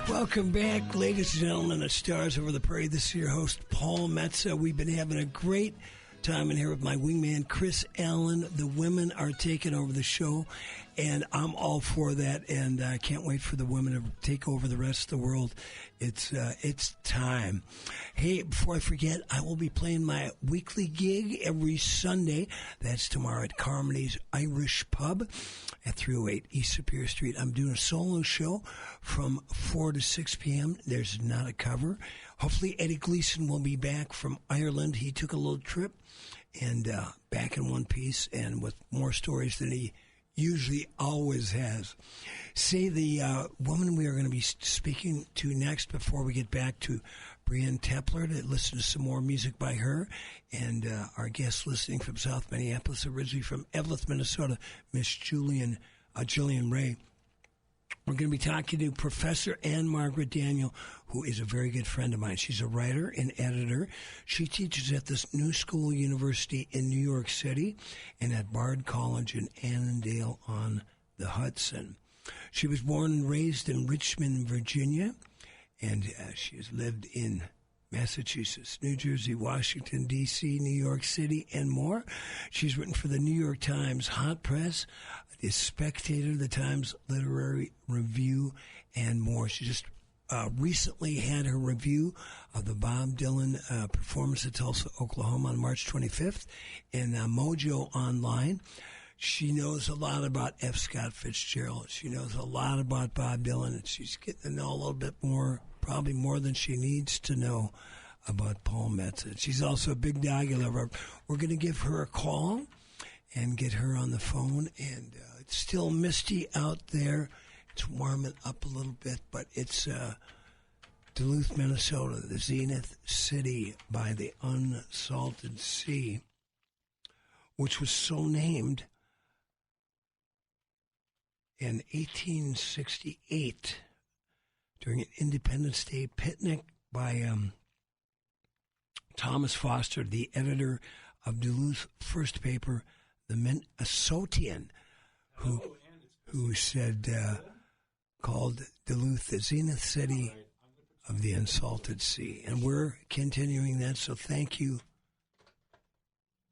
Welcome back, ladies and gentlemen, at Stars Over the Prairie. This is your host, Paul Metsa. We've been having a great time in here with my wingman, Chris Allen. The women are taking over the show, and I'm all for that, and I can't wait for the women to take over the rest of the world. It's time. Hey, before I forget, I will be playing my weekly gig every Sunday. That's tomorrow at Carmody's Irish Pub at 308 East Superior Street. I'm doing a solo show from 4 to 6 p.m. There's not a cover. Hopefully Eddie Gleason will be back from Ireland. He took a little trip and back in one piece and with more stories than he usually always has. Say the woman we are going to be speaking to next before we get back to Brianne Tepler to listen to some more music by her, and our guest listening from South Minneapolis, originally from Evelyn, Minnesota, Miss Jillian Ray. We're going to be talking to Professor Anne Margaret Daniel, who is a very good friend of mine. She's a writer and editor. She teaches at this New School University in New York City and at Bard College in Annandale-on-the-Hudson. She was born and raised in Richmond, Virginia, and she has lived in Massachusetts, New Jersey, Washington, D.C., New York City, and more. She's written for the New York Times Hot Press, The Spectator, the Times Literary Review, and more. She just recently had her review of the Bob Dylan performance at Tulsa, Oklahoma on March 25th in Mojo Online. She knows a lot about F. Scott Fitzgerald. She knows a lot about Bob Dylan, and she's getting to know a little bit more, probably more than she needs to know about Paul Metsa. She's also a big doggy lover. We're going to give her a call and get her on the phone. And it's still misty out there. It's warming up a little bit, but it's Duluth, Minnesota, the Zenith City by the Unsalted Sea, which was so named in 1868 during an Independence Day picnic by Thomas Foster, the editor of Duluth first paper, the Minnesotian, who said, called Duluth the Zenith City of the Unsalted Sea. And we're continuing that, so thank you,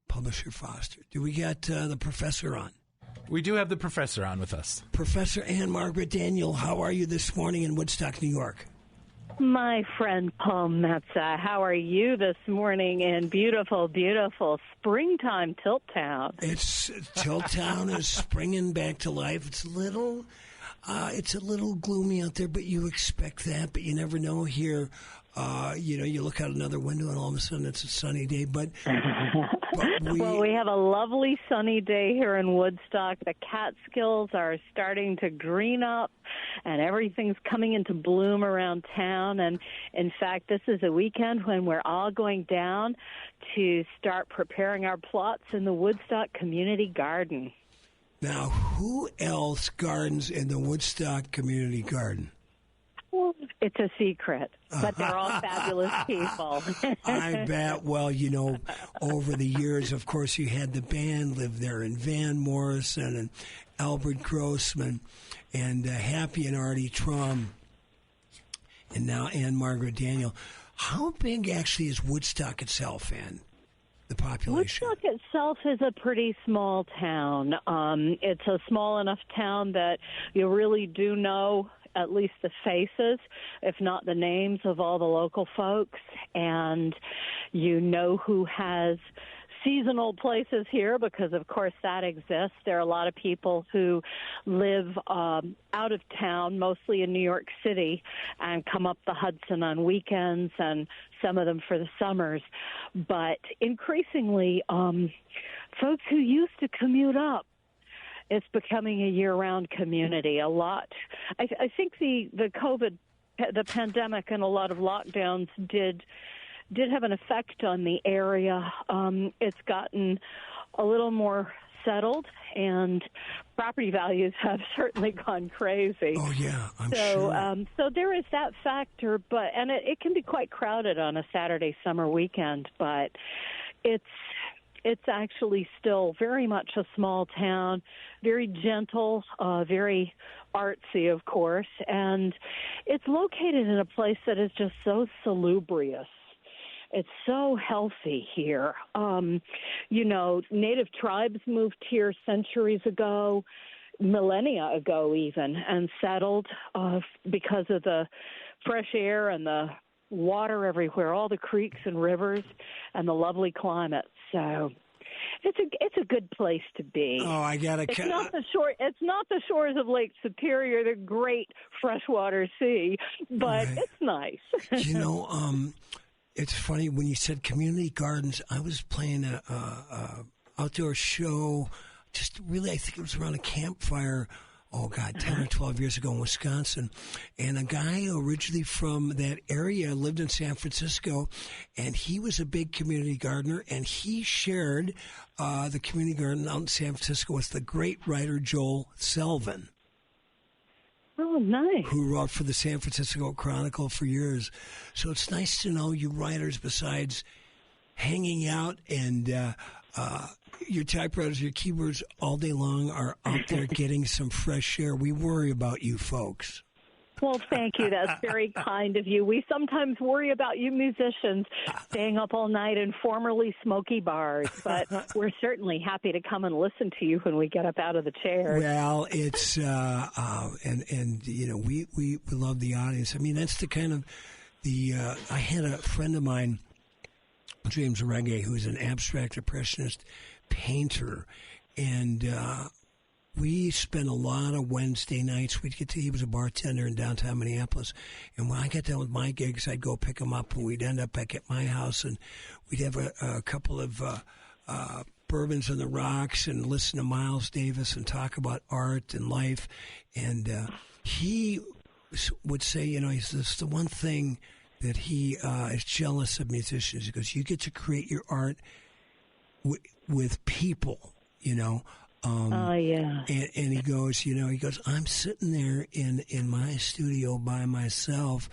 Publisher Foster. Do we got the professor on? We do have the professor on with us. Professor Ann Margaret Daniel, how are you this morning in Woodstock, New York? My friend Paul Metsa, how are you this morning in beautiful, beautiful springtime Tiltown? Tiltown is springing back to life. It's a little gloomy out there, but you expect that. But you never know here. You look out another window and all of a sudden it's a sunny day. But we have a lovely sunny day here in Woodstock. The Catskills are starting to green up, and everything's coming into bloom around town. And in fact, this is a weekend when we're all going down to start preparing our plots in the Woodstock Community Garden. Now, who else gardens in the Woodstock Community Garden? Well, it's a secret, but they're all fabulous people. I bet. Well, over the years, of course, you had the band live there, and Van Morrison and Albert Grossman and Happy and Artie Trum, and now Ann Margaret Daniel. How big actually is Woodstock itself, Ann? The population? Woodstock itself is a pretty small town. It's a small enough town that you really do know at least the faces, if not the names of all the local folks, and you know who has seasonal places here because, of course, that exists. There are a lot of people who live out of town, mostly in New York City, and come up the Hudson on weekends and some of them for the summers. But increasingly, folks who used to commute up, it's becoming a year-round community. A lot. I think the COVID, the pandemic, and a lot of lockdowns did have an effect on the area. It's gotten a little more settled, and property values have certainly gone crazy. Oh yeah, I'm sure. So there is that factor, and it can be quite crowded on a Saturday summer weekend. But it's actually still very much a small town, very gentle, very artsy, of course, and it's located in a place that is just so salubrious. It's so healthy here. Native tribes moved here centuries ago, millennia ago even, and settled because of the fresh air and the water everywhere, all the creeks and rivers, and the lovely climate. So it's a good place to be. Oh, I gotta. It's not the shores of Lake Superior, the great freshwater sea, but it's nice. It's funny when you said community gardens. I was playing a outdoor show. Just really, I think it was around a campfire. Oh, God, 10 or 12 years ago in Wisconsin. And a guy originally from that area lived in San Francisco, and he was a big community gardener, and he shared the community garden out in San Francisco with the great writer Joel Selvin. Oh, nice. Who wrote for the San Francisco Chronicle for years. So it's nice to know you writers, besides hanging out and your typewriters, your keyboards all day long, are out there getting some fresh air. We worry about you folks. Well, thank you. That's very kind of you. We sometimes worry about you musicians staying up all night in formerly smoky bars, but we're certainly happy to come and listen to you when we get up out of the chairs. Well, it's we love the audience. I mean, that's the kind of I had a friend of mine, James Reggae, who's an abstract impressionist painter, and we spent a lot of Wednesday nights. He was a bartender in downtown Minneapolis. And when I got done with my gigs, I'd go pick him up, and we'd end up back at my house, and we'd have a couple of bourbons on the rocks and listen to Miles Davis and talk about art and life. And he would say, this is the one thing that he is jealous of musicians. He goes, you get to create your art with people, yeah. And he goes, I'm sitting there in my studio by myself,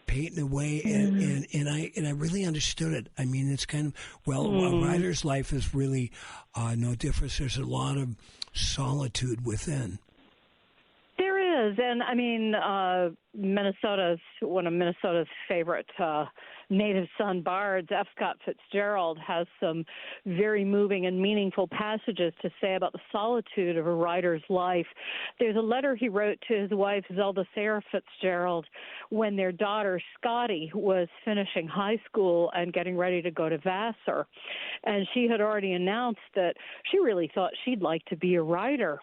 painting away, and I really understood it. I mean, it's kind of a writer's life is really no difference. There's a lot of solitude within. There is, and I mean, Minnesota's one of Minnesota's favorite native son bards, F. Scott Fitzgerald, has some very moving and meaningful passages to say about the solitude of a writer's life. There's a letter he wrote to his wife, Zelda Sarah Fitzgerald, when their daughter, Scotty, was finishing high school and getting ready to go to Vassar. And she had already announced that she really thought she'd like to be a writer.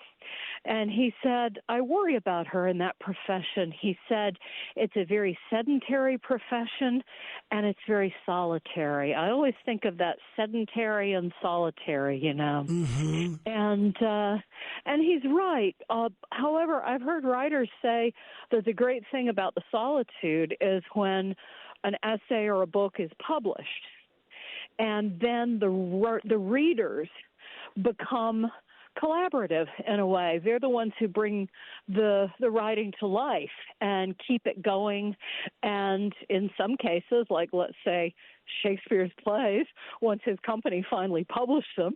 And he said, I worry about her in that profession. He said, it's a very sedentary profession, and it's very solitary. I always think of that sedentary and solitary, Mm-hmm. And he's right. However, I've heard writers say that the great thing about the solitude is when an essay or a book is published, and then the readers become collaborative in a way. They're the ones who bring the writing to life and keep it going, and in some cases, like let's say Shakespeare's plays, once his company finally published them,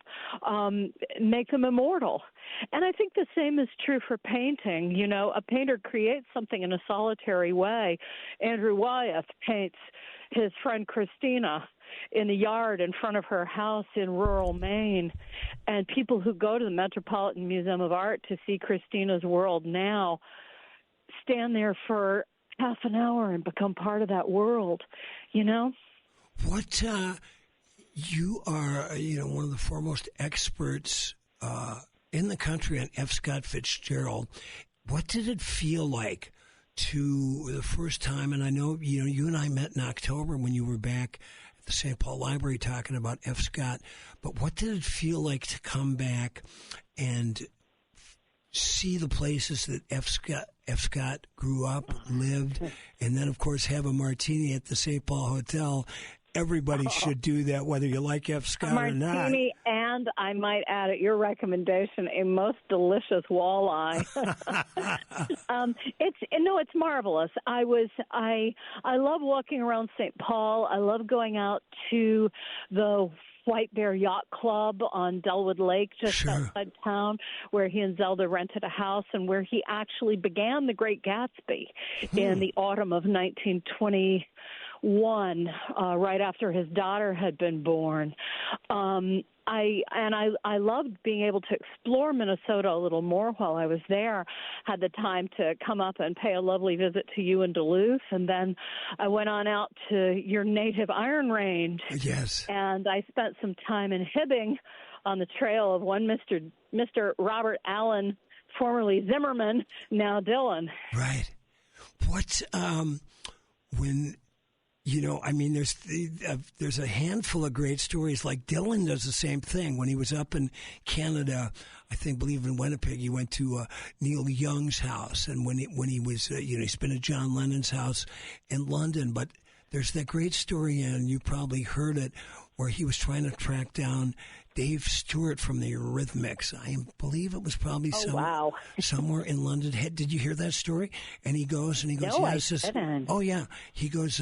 make them immortal. And I think the same is true for painting. A painter creates something in a solitary way. Andrew Wyeth paints his friend Christina in the yard in front of her house in rural Maine. And people who go to the Metropolitan Museum of Art to see Christina's world now stand there for half an hour and become part of that world, What, you are, one of the foremost experts in the country on F. Scott Fitzgerald. What did it feel like to the first time? And I know, you and I met in October when you were back the St. Paul Library talking about F. Scott, but what did it feel like to come back and see the places that F. Scott grew up, lived, and then, of course, have a martini at the St. Paul Hotel? Everybody should do that, whether you like F. Scott or not. Martini, and I might add at your recommendation, a most delicious walleye. It's marvelous. I love walking around St. Paul. I love going out to the White Bear Yacht Club on Delwood Lake, just outside town, where he and Zelda rented a house and where he actually began The Great Gatsby in the autumn of 1921, right after his daughter had been born. I loved being able to explore Minnesota a little more while I was there. Had the time to come up and pay a lovely visit to you in Duluth, and then I went on out to your native Iron Range. Yes. And I spent some time in Hibbing on the trail of one Mr. Robert Allen, formerly Zimmerman, now Dillon. Right. What when there's a handful of great stories. Like Dylan does the same thing. When he was up in Canada, believe in Winnipeg, he went to Neil Young's house, and when he was, he's been at John Lennon's house in London. But there's that great story, and you probably heard it, where he was trying to track down Dave Stewart from the Eurythmics. I believe it was probably somewhere in London. Did you hear that story? And he goes, no, yes, I didn't. Oh yeah. He goes,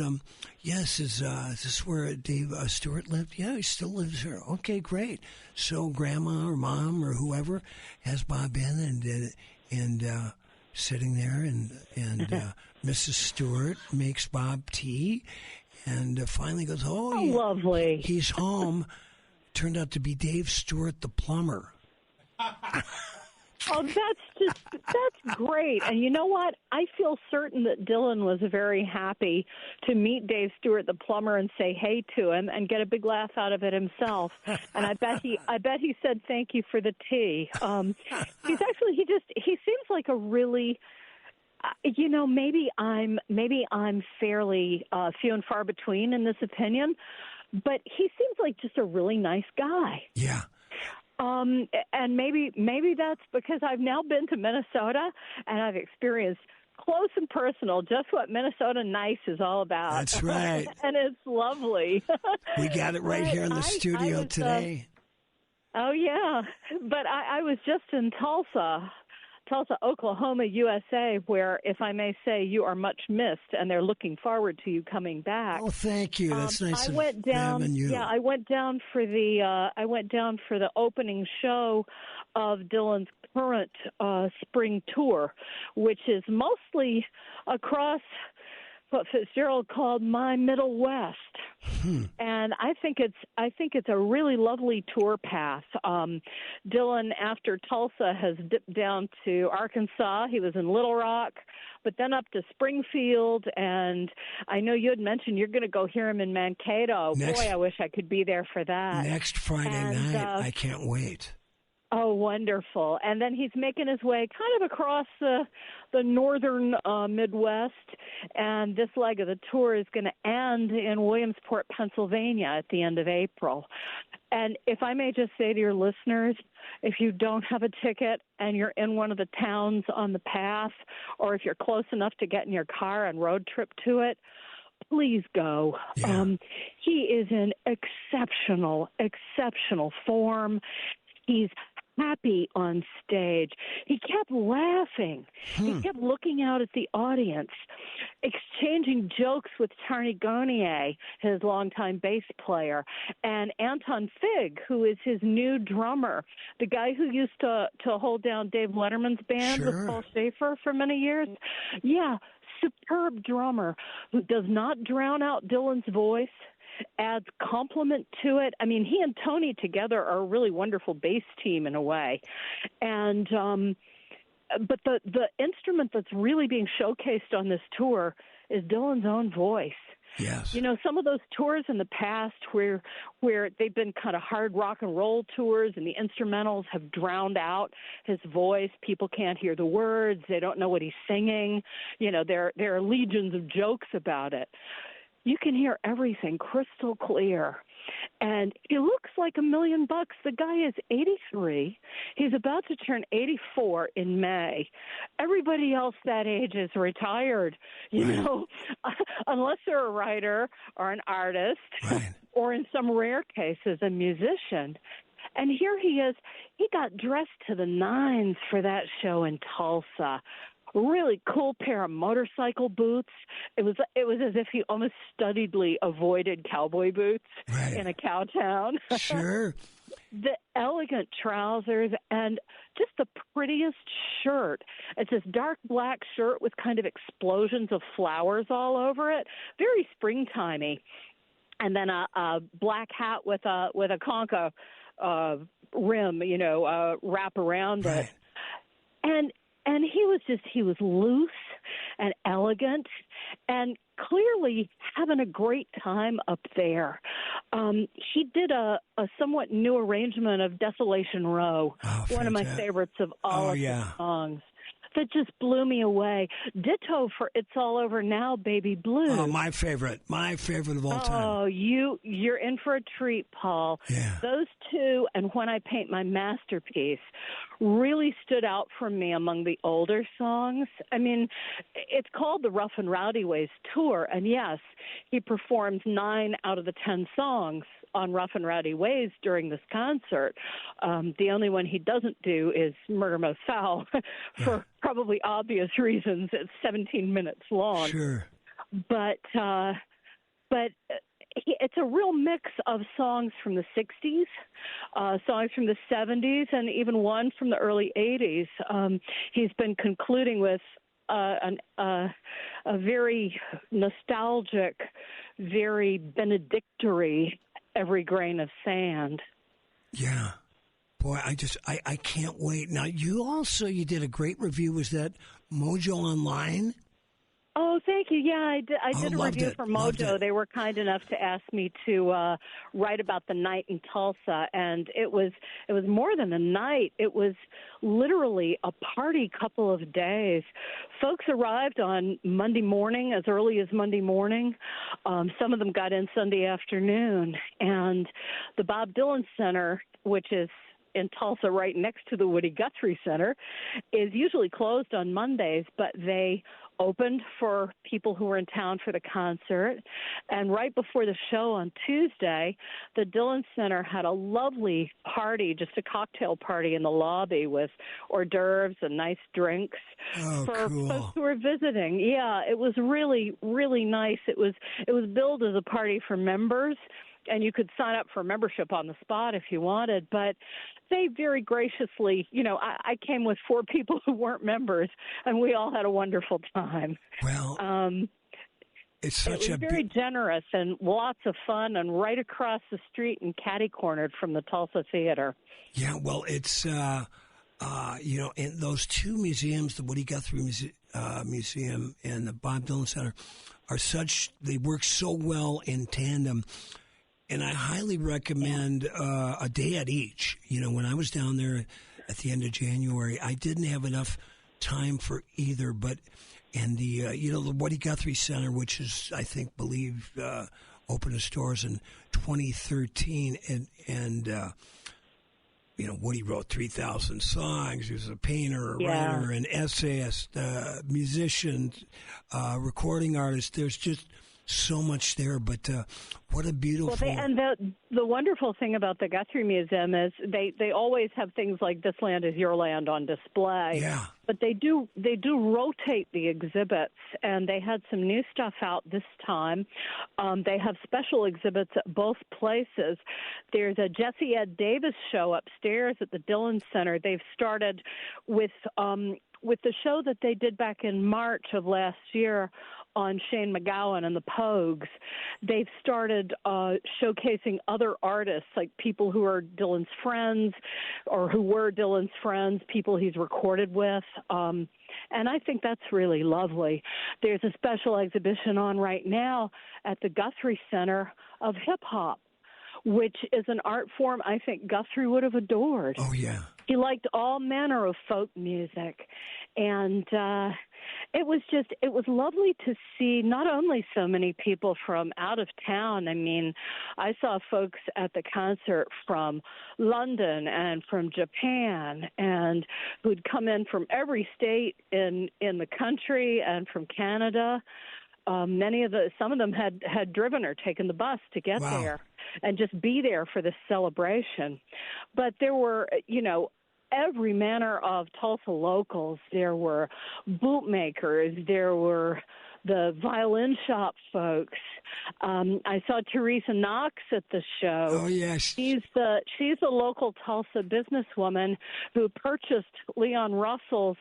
yes, is this where Dave Stewart lived? Yeah, he still lives here. Okay, great. So grandma or mom or whoever has Bob in and sitting there, and Mrs. Stewart makes Bob tea, and finally goes, lovely. He's home. Turned out to be Dave Stewart, the plumber. Oh, that's that's great. And you know what? I feel certain that Dylan was very happy to meet Dave Stewart, the plumber, and say hey to him and get a big laugh out of it himself. And I bet he said thank you for the tea. He seems like a really, maybe I'm fairly few and far between in this opinion, but he seems like just a really nice guy. Yeah. And maybe that's because I've now been to Minnesota and I've experienced close and personal just what Minnesota nice is all about. That's right. And it's lovely. We got it right here in the studio today. Oh, yeah. But I was just in Tulsa, Oklahoma, USA, where, if I may say, you are much missed, and they're looking forward to you coming back. Oh, thank you. That's nice of them and you. Yeah, I went down for the opening show of Dylan's current spring tour, which is mostly across what Fitzgerald called my Middle West. And I think it's a really lovely tour path. Dylan, after Tulsa, has dipped down to Arkansas. He was in Little Rock, but then up to Springfield. And I know you had mentioned you're going to go hear him in Mankato. Boy, I wish I could be there for that. Next Friday night. I can't wait. Oh, wonderful. And then he's making his way kind of across the northern Midwest, and this leg of the tour is going to end in Williamsport, Pennsylvania at the end of April. And if I may just say to your listeners, if you don't have a ticket and you're in one of the towns on the path, or if you're close enough to get in your car and road trip to it, please go. Yeah. He is in exceptional form. He's happy on stage. He kept laughing. He kept looking out at the audience, exchanging jokes with Charny Garnier, his longtime bass player, and Anton Fig, who is his new drummer, the guy who used to hold down Dave Letterman's band with Paul Schaefer for many years. Yeah, superb drummer who does not drown out Dylan's voice, adds compliment to it. I mean, he and Tony together are a really wonderful bass team in a way. And but the instrument that's really being showcased on this tour is Dylan's own voice. Yes. You know, some of those tours in the past where they've been kind of hard rock and roll tours and the instrumentals have drowned out his voice. People can't hear the words. They don't know what he's singing. You know, there are legions of jokes about it. You can hear everything crystal clear. And he looks like $1 million. The guy is 83. He's about to turn 84 in May. Everybody else that age is retired, you know, unless they're a writer or an artist, or in some rare cases, a musician. And here he is. He got dressed to the nines for that show in Tulsa. Really cool pair of motorcycle boots. It was as if he almost studiedly avoided cowboy boots in a cow town. Sure. The elegant trousers and just the prettiest shirt. It's this dark black shirt with kind of explosions of flowers all over it. Very springtimey. And then a black hat with a concha rim, you know, wrap around it. And he was loose and elegant and clearly having a great time up there. He did a somewhat new arrangement of Desolation Row, one of my favorites of all of his songs. That just blew me away. Ditto for It's All Over Now, Baby Blue. Oh, my favorite of all time. Oh, you're in for a treat, Paul. Yeah. Those two and When I Paint My Masterpiece really stood out for me among the older songs. I mean, it's called the Rough and Rowdy Ways Tour, and yes, he performed 9 out of the 10 songs on Rough and Rowdy Ways during this concert. The only one he doesn't do is Murder Most Foul for probably obvious reasons. It's 17 minutes long. Sure. But it's a real mix of songs from the 60s, songs from the 70s, and even one from the early 80s. He's been concluding with a very nostalgic, very benedictory Every Grain of Sand. Yeah. Boy, I can't wait. Now, you did a great review. Was that Mojo Online? Oh, thank you. Yeah, I did a review for Loved Mojo. it. They were kind enough to ask me to write about the night in Tulsa, and it was more than a night. It was literally a party couple of days. Folks arrived on Monday morning, as early as Monday morning. Some of them got in Sunday afternoon, and the Bob Dylan Center, which is in Tulsa right next to the Woody Guthrie Center, is usually closed on Mondays, but they opened for people who were in town for the concert. And right before the show on Tuesday, the Dylan Center had a lovely party, just a cocktail party in the lobby with hors d'oeuvres and nice drinks for cool. folks who were visiting. Yeah, it was really, really nice. It was billed as a party for members, and you could sign up for membership on the spot if you wanted, but they very graciously, I came with 4 people who weren't members, and we all had a wonderful time. Well, it's such it was very generous and lots of fun, and right across the street and catty-cornered from the Tulsa Theater. Yeah, well, it's, in those 2 museums, the Woody Guthrie Museum and the Bob Dylan Center, they work so well in tandem. And I highly recommend a day at each. When I was down there at the end of January, I didn't have enough time for either. But the Woody Guthrie Center, which is opened its doors in 2013, and Woody wrote 3,000 songs. He was a painter, a writer, an essayist, musician, recording artist. There's just so much there, but what a beautiful... and the wonderful thing about the Guthrie Museum is they always have things like This Land Is Your Land on display. Yeah. But they do rotate the exhibits, and they had some new stuff out this time. They have special exhibits at both places. There's a Jesse Ed Davis show upstairs at the Dylan Center. They've started with the show that they did back in March of last year on Shane McGowan and the Pogues. They've started showcasing other artists, like people who are Dylan's friends or who were Dylan's friends, people he's recorded with. And I think that's really lovely. There's a special exhibition on right now at the Guthrie Center of hip-hop, which is an art form I think Guthrie would have adored. Oh, yeah. He liked all manner of folk music. And it was lovely to see not only so many people from out of town. I mean, I saw folks at the concert from London and from Japan, and who'd come in from every state in the country and from Canada. Some of them had driven or taken the bus to get there and just be there for this celebration. But there were, every manner of Tulsa locals. There were bootmakers. There were the violin shop folks. I saw Teresa Knox at the show. Oh, yes. She's the local Tulsa businesswoman who purchased Leon Russell's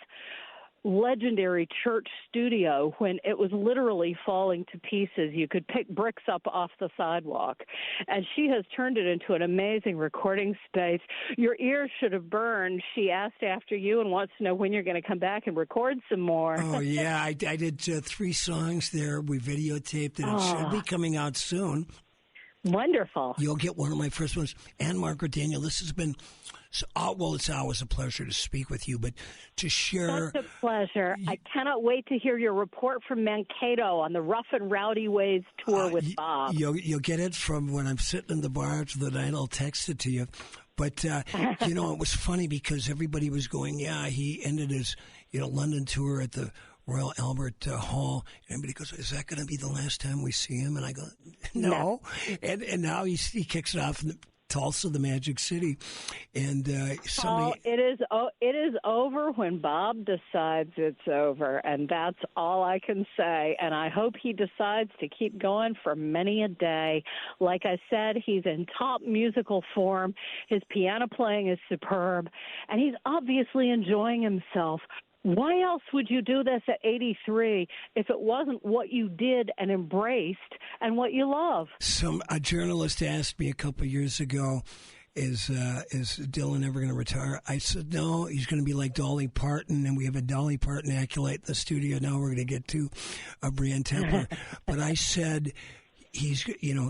legendary church studio when it was literally falling to pieces. You could pick bricks up off the sidewalk. And she has turned it into an amazing recording space. Your ears should have burned. She asked after you and wants to know when you're going to come back and record some more. Oh, yeah. I did 3 songs there. We videotaped it. It should be coming out soon. Wonderful. You'll get one of my first ones. And Margaret Daniel, this has been... it's always a pleasure to speak with you, but to share... Such a pleasure. I cannot wait to hear your report from Mankato on the Rough and Rowdy Ways tour with Bob. You'll get it from when I'm sitting in the bar after the night. I'll text it to you. But, it was funny because everybody was going, he ended his, London tour at the Royal Albert Hall. And everybody goes, is that going to be the last time we see him? And I go, no. And now he kicks it off in Tulsa, the Magic City, and it is over when Bob decides it's over, and that's all I can say. And I hope he decides to keep going for many a day. Like I said, he's in top musical form. His piano playing is superb, and he's obviously enjoying himself. Why else would you do this at 83 if it wasn't what you did and embraced and what you love? A journalist asked me a couple of years ago, is Dylan ever going to retire? I said, no, he's going to be like Dolly Parton, and we have a Dolly Parton acolyte in the studio. Now we're going to get to Brianne Templer. But I said,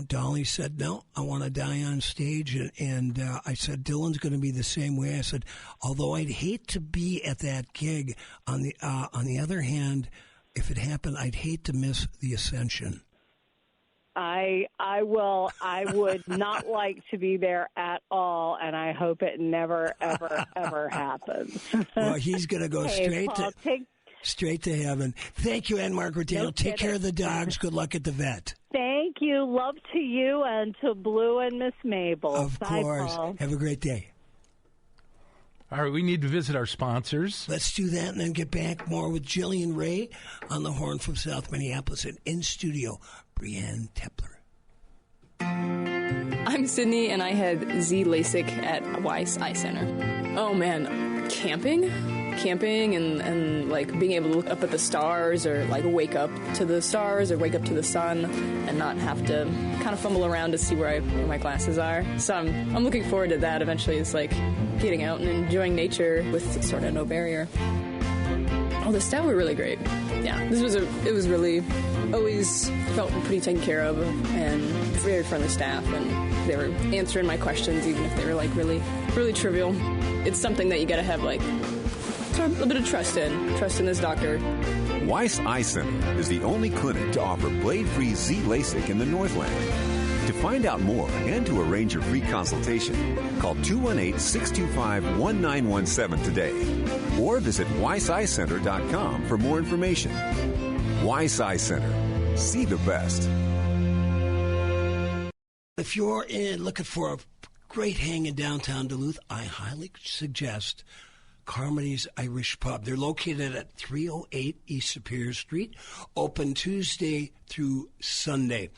Dolly said, no, I want to die on stage. And I said, Dylan's going to be the same way. I said, although I'd hate to be at that gig, on the other hand, if it happened, I'd hate to miss the Ascension. I would not like to be there at all, and I hope it never, ever, ever happens. Well, he's going to go straight to heaven. Thank you, Ann Margaret Daniel. Take care of the dogs. Good luck at the vet. Thank you. Love to you and to Blue and Miss Mabel. Of course. Paul. Have a great day. All right, we need to visit our sponsors. Let's do that and then get back more with Jillian Ray on the horn from South Minneapolis, and in studio, Brianne Templer. I'm Sydney, and I had Z LASIK at Weiss Eye Center. Oh, man, camping and like being able to look up at the stars, or like wake up to the stars or wake up to the sun and not have to kind of fumble around to see where my glasses are. So I'm looking forward to that. Eventually, it's like getting out and enjoying nature with sort of no barrier. Oh, the staff were really great. Yeah, it was really, always felt pretty taken care of, and very friendly staff, and they were answering my questions even if they were like really, really trivial. It's something that you gotta have like a bit of trust in this doctor. Weiss Eye Center is the only clinic to offer blade-free Z LASIK in the Northland. To find out more and to arrange your free consultation, call 218-625-1917 today or visit weisseyecenter.com for more information. Weiss Eye Center. See the best. If you're looking for a great hang in downtown Duluth, I highly suggest Carmody's Irish Pub. They're located at 308 East Superior Street, open Tuesday through Sunday.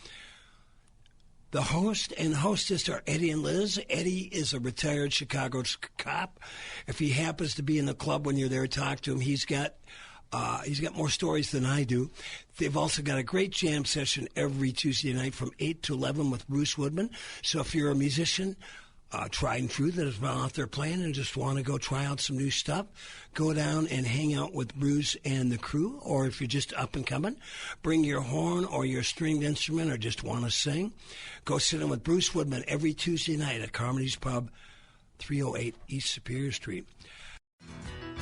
The host and hostess are Eddie and Liz. Eddie is a retired Chicago cop. If he happens to be in the club when you're there, talk to him. He's got more stories than I do. They've also got a great jam session every Tuesday night from 8 to 11 with Bruce Woodman. So if you're a musician, tried and true, that has been out there playing and just want to go try out some new stuff, go down and hang out with Bruce and the crew. Or if you're just up and coming, bring your horn or your stringed instrument or just want to sing, go sit in with Bruce Woodman every Tuesday night at Carmody's Pub, 308 East Superior Street.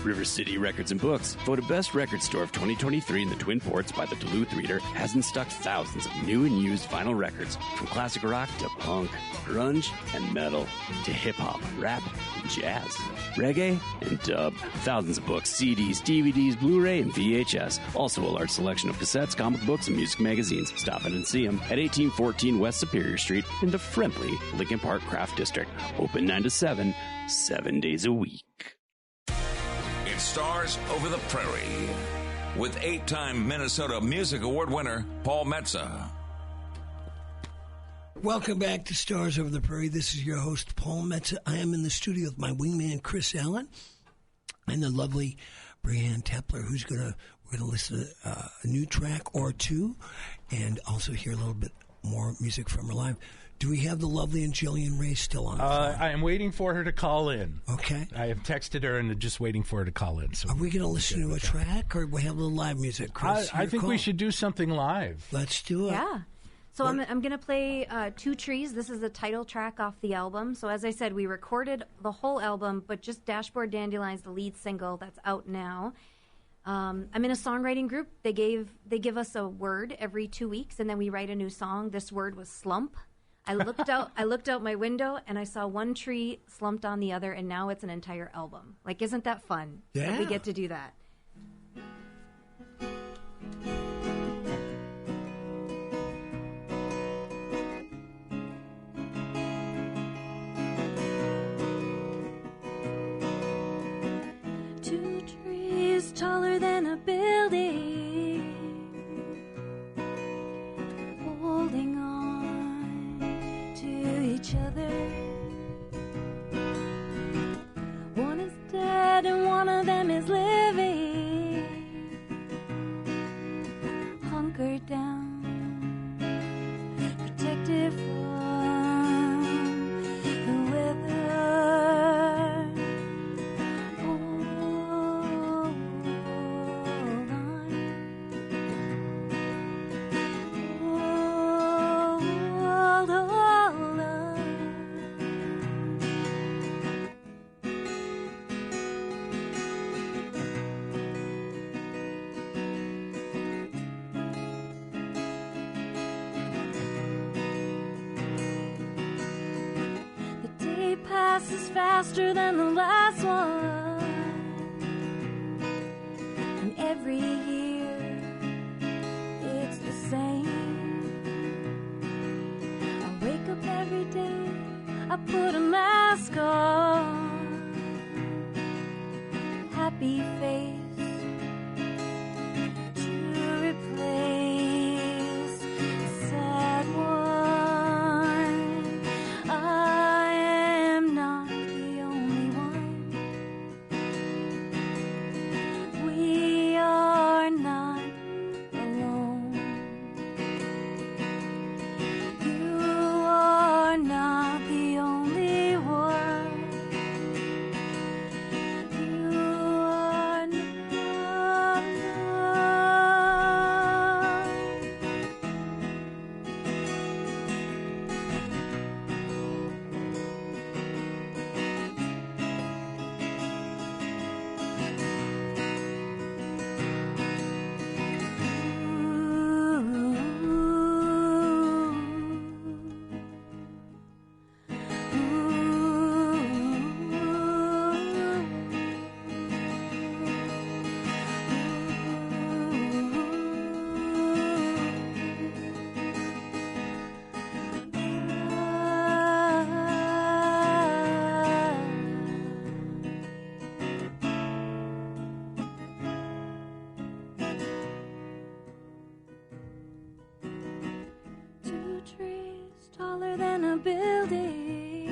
River City Records and Books, voted best record store of 2023 in the Twin Ports by the Duluth Reader, has in stock thousands of new and used vinyl records, from classic rock to punk, grunge, and metal, to hip-hop, rap, jazz, reggae, and dub. Thousands of books, CDs, DVDs, Blu-ray, and VHS. Also a large selection of cassettes, comic books, and music magazines. Stop in and see them at 1814 West Superior Street in the friendly Lincoln Park Craft District. Open 9 to 7, 7 days a week. It stars Over the Prairie with 8-time Minnesota Music Award winner Paul Metsa. Welcome back to Stars Over the Prairie. This is your host, Paul Metsa. I am in the studio with my wingman, Chris Allen, and the lovely Brianne Templer, we're going to listen to a new track or two and also hear a little bit more music from her live. Do we have the lovely and Jillian Ray still on the phone? I am waiting for her to call in. Okay. I have texted her and just waiting for her to call in. So are we going to listen to a track or we have a little live music, Chris? I think we should do something live. Let's do it. Yeah. So I'm going to play Two Trees. This is the title track off the album. So as I said, we recorded the whole album, but just Dashboard Dandelions, the lead single that's out now. I'm in a songwriting group. They give us a word every 2 weeks, and then we write a new song. This word was slump. I looked out my window and I saw one tree slumped on the other, and now it's an entire album. Like, isn't that fun? Yeah. That we get to do that. Two trees taller than a building, holding on to each other. One is dead and one of them is living, hunkered down, protected from the weather. passes faster than the last one. And every year it's the same. I wake up every day, I put a mask on. Happy face to replace a sad one. I am not the only one. We are not alone. You are not the only one. You are not two trees taller than a building,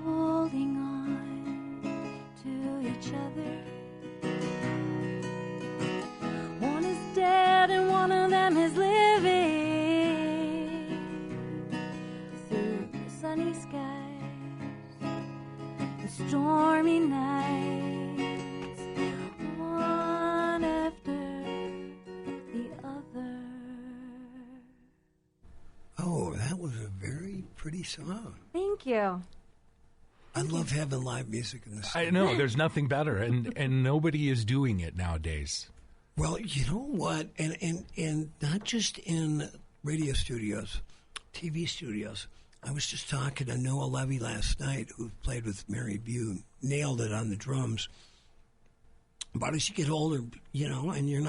holding on to each other. One is dead and one of them is living through the sunny skies and stormy nights, one after the other. Oh, that was a very pretty song. Thank you. I love having live music in the studio. I know, there's nothing better, and nobody is doing it nowadays. Well, you know what? And not just in radio studios, TV studios. I was just talking to Noah Levy last night, who played with Mary Bew, nailed it on the drums. But as you get older, you know, and you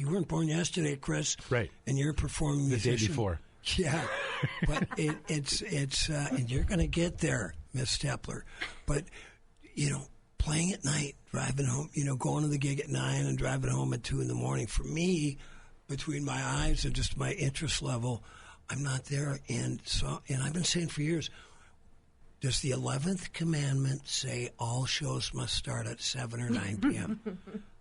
weren't born yesterday, Chris. Right. And you're performing The day before. Yeah. But it's and you're going to get there, Miss Stepler. But, you know, playing at night, driving home, you know, going to the gig at 9 and driving home at 2 in the morning, for me, between my eyes and just my interest level, I'm not there. And I've been saying for years, does the 11th commandment say all shows must start at 7 or 9 p.m.?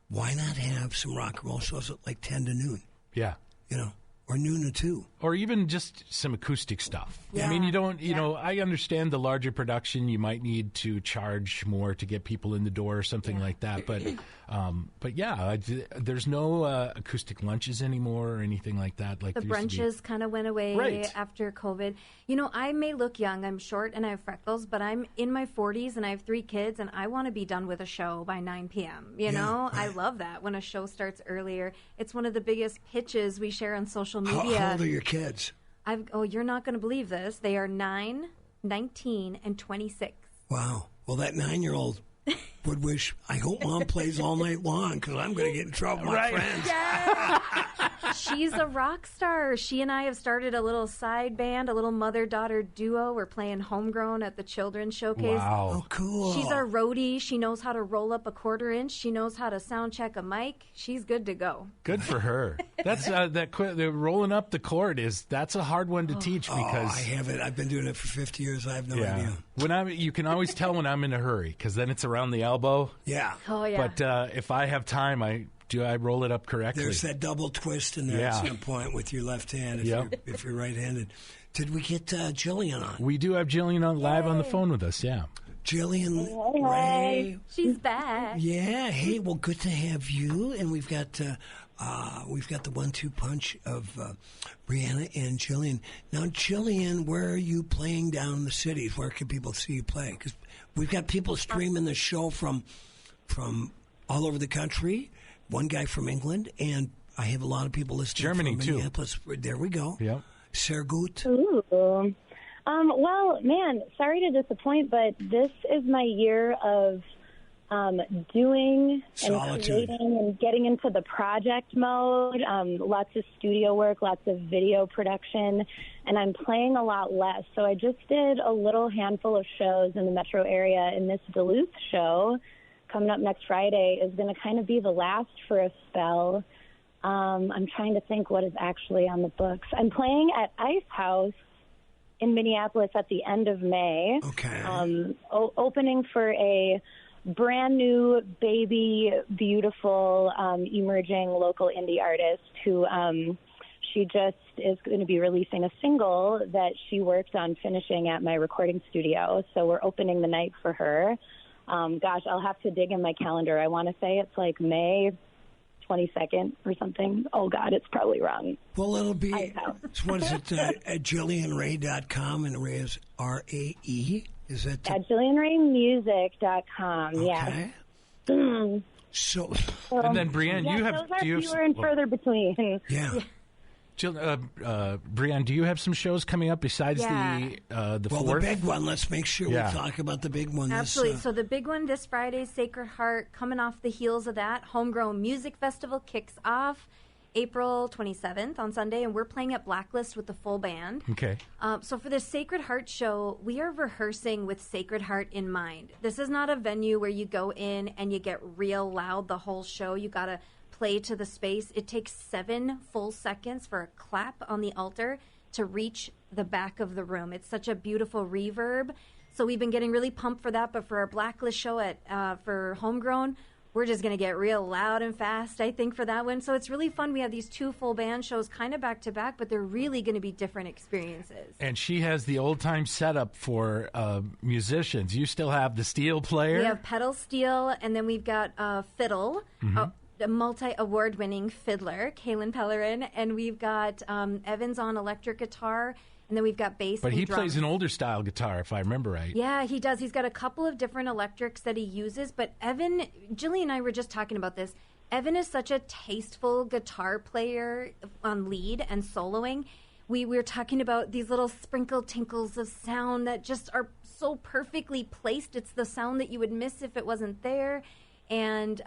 Why not have some rock and roll shows at like 10 to noon? Yeah. You know, or noon to 2. Or even just some acoustic stuff. Yeah. I mean, you know, I understand the larger production, you might need to charge more to get people in the door or something like that. But yeah, there's no acoustic lunches anymore or anything like that. Like The there used to be. brunches kind of went away after COVID. You know, I may look young. I'm short and I have freckles, but I'm in my 40s and I have 3 kids, and I want to be done with a show by 9 p.m. You know, I love that when a show starts earlier. It's one of the biggest pitches we share on social media. How old are your kids? You're not going to believe this. They are 9, 19, and 26. Wow. Well, that 9-year-old would wish, I hope Mom plays all night long because I'm going to get in trouble with my friends. Yeah. She's a rock star. She and I have started a little side band, a little mother-daughter duo. We're playing Homegrown at the Children's Showcase. Wow. Oh, cool. She's our roadie. She knows how to roll up a 1/4 inch. She knows how to sound check a mic. She's good to go. Good for her. That's the rolling up the chord that's a hard one to teach because I have it. I've been doing it for 50 years. I have no idea. You can always tell when I'm in a hurry because then it's around the elbow. Yeah. Oh yeah. But if I have time, I roll it up correctly. There's that double twist in there at some point with your left hand if you're right-handed. Did we get Jillian on? We do have Jillian on live on the phone with us. Yeah. Jillian Ray. She's back. Yeah. Hey, well, good to have you. And we've got the 1-2 punch of Brianna and Jillian. Now, Jillian, where are you playing down in the cities? Where can people see you play? Because we've got people streaming the show from all over the country. One guy from England, and I have a lot of people listening Germany from Minneapolis. There we go. Yep. Sehr gut. Ooh. Well, man, sorry to disappoint, but this is my year of doing and creating and getting into the project mode, lots of studio work, lots of video production, and I'm playing a lot less. So I just did a little handful of shows in the metro area, and this Duluth show coming up next Friday is going to kind of be the last for a spell. I'm trying to think what is actually on the books. I'm playing at Ice House in Minneapolis at the end of May. Okay. Opening for a brand new, baby, beautiful, emerging local indie artist who she just is going to be releasing a single that she worked on finishing at my recording studio. So we're opening the night for her. Gosh, I'll have to dig in my calendar. I want to say it's like May 22nd or something. Oh, God, it's probably wrong. Well, it'll be, what is it, at JillianRae.com, and Ray is R-A-E? Is that at JillianRaeMusic.com, okay. Yeah. So, and then, Brianne, yeah, you have... those are fewer and further between. Yeah. Jill, Brianne, do you have some shows coming up besides the 4th? Well, the big one. Let's make sure we talk about the big one. Absolutely. So the big one this Friday, Sacred Heart, coming off the heels of that, Homegrown Music Festival kicks off April 27th on Sunday, and we're playing at Blacklist with the full band. Okay. So for the Sacred Heart show, we are rehearsing with Sacred Heart in mind. This is not a venue where you go in and you get real loud the whole show. You got to play to the space. It takes 7 full seconds for a clap on the altar to reach the back of the room. It's such a beautiful reverb. So we've been getting really pumped for that. But for our Blacklist show for Homegrown, we're just going to get real loud and fast, I think, for that one. So it's really fun. We have these 2 full band shows kind of back to back, but they're really going to be different experiences. And she has the old-time setup for musicians. You still have the steel player? We have pedal steel, and then we've got fiddle, a multi-award-winning fiddler, Kaylin Pellerin, and we've got Evans on electric guitar, and then we've got bass But and he drums. plays an older style guitar, if I remember right. Yeah, he does. He's got a couple of different electrics that he uses, but Evan, Jillian and I were just talking about this. Evan is such a tasteful guitar player on lead and soloing. We were talking about these little sprinkle tinkles of sound that just are so perfectly placed. It's the sound that you would miss if it wasn't there. And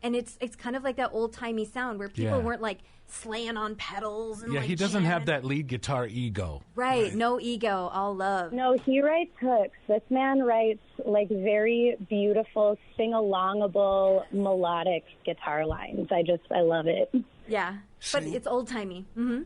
it's kind of like that old-timey sound where people weren't like slaying on pedals. And he doesn't have that lead guitar ego. Right, no ego, all love. No, he writes hooks. This man writes like very beautiful, sing-alongable, melodic guitar lines. I love it. Yeah, but it's old-timey. Mm-hmm.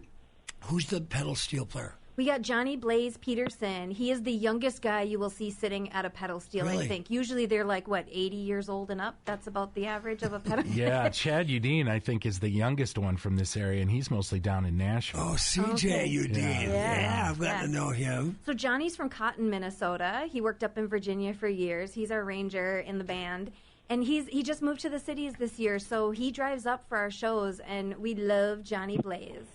Who's the pedal steel player? We got Johnny Blaze Peterson. He is the youngest guy you will see sitting at a pedal steel, Really? I think. Usually they're like, 80 years old and up? That's about the average of a pedal. Yeah, Chad Udine, I think, is the youngest one from this area, and he's mostly down in Nashville. Oh, CJ Udine. Yeah, I've got to know him. So Johnny's from Cotton, Minnesota. He worked up in Virginia for years. He's our ranger in the band. And he just moved to the cities this year, so he drives up for our shows, and we love Johnny Blaze.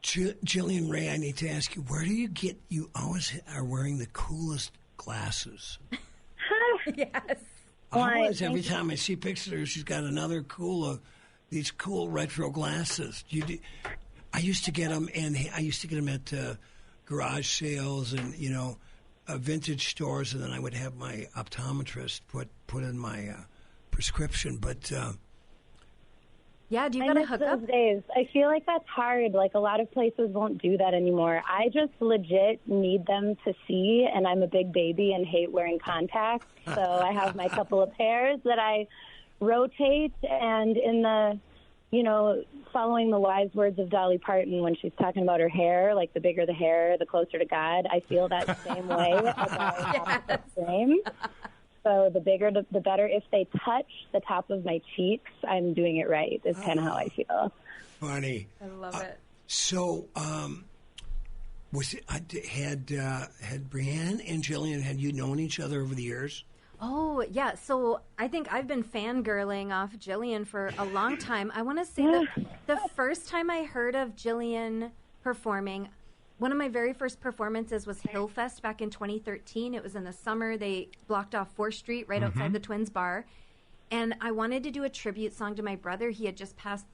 Jillian Ray, I need to ask you, where do you get, you always are wearing the coolest glasses. Yes. Always, every time I see pictures of her, she's got another these cool retro glasses. I used to get them, and I used to get them at garage sales and, vintage stores, and then I would have my optometrist put in my prescription, but... Yeah, do you got to hook up? Those days. I feel like that's hard. Like, a lot of places won't do that anymore. I just legit need them to see, and I'm a big baby and hate wearing contacts. So I have my couple of pairs that I rotate, and in the, following the wise words of Dolly Parton when she's talking about her hair, like the bigger the hair, the closer to God, I feel that same way about the same. So the bigger, the better. If they touch the top of my cheeks, I'm doing it right, is kind of how I feel. Funny. I love it. So, had Brianne and Jillian, had you known each other over the years? Oh, yeah. So I think I've been fangirling off Jillian for a long time. I want to say the first time I heard of Jillian performing, one of my very first performances was Hillfest back in 2013. It was in the summer. They blocked off 4th Street right outside the Twins Bar. And I wanted to do a tribute song to my brother. He had just passed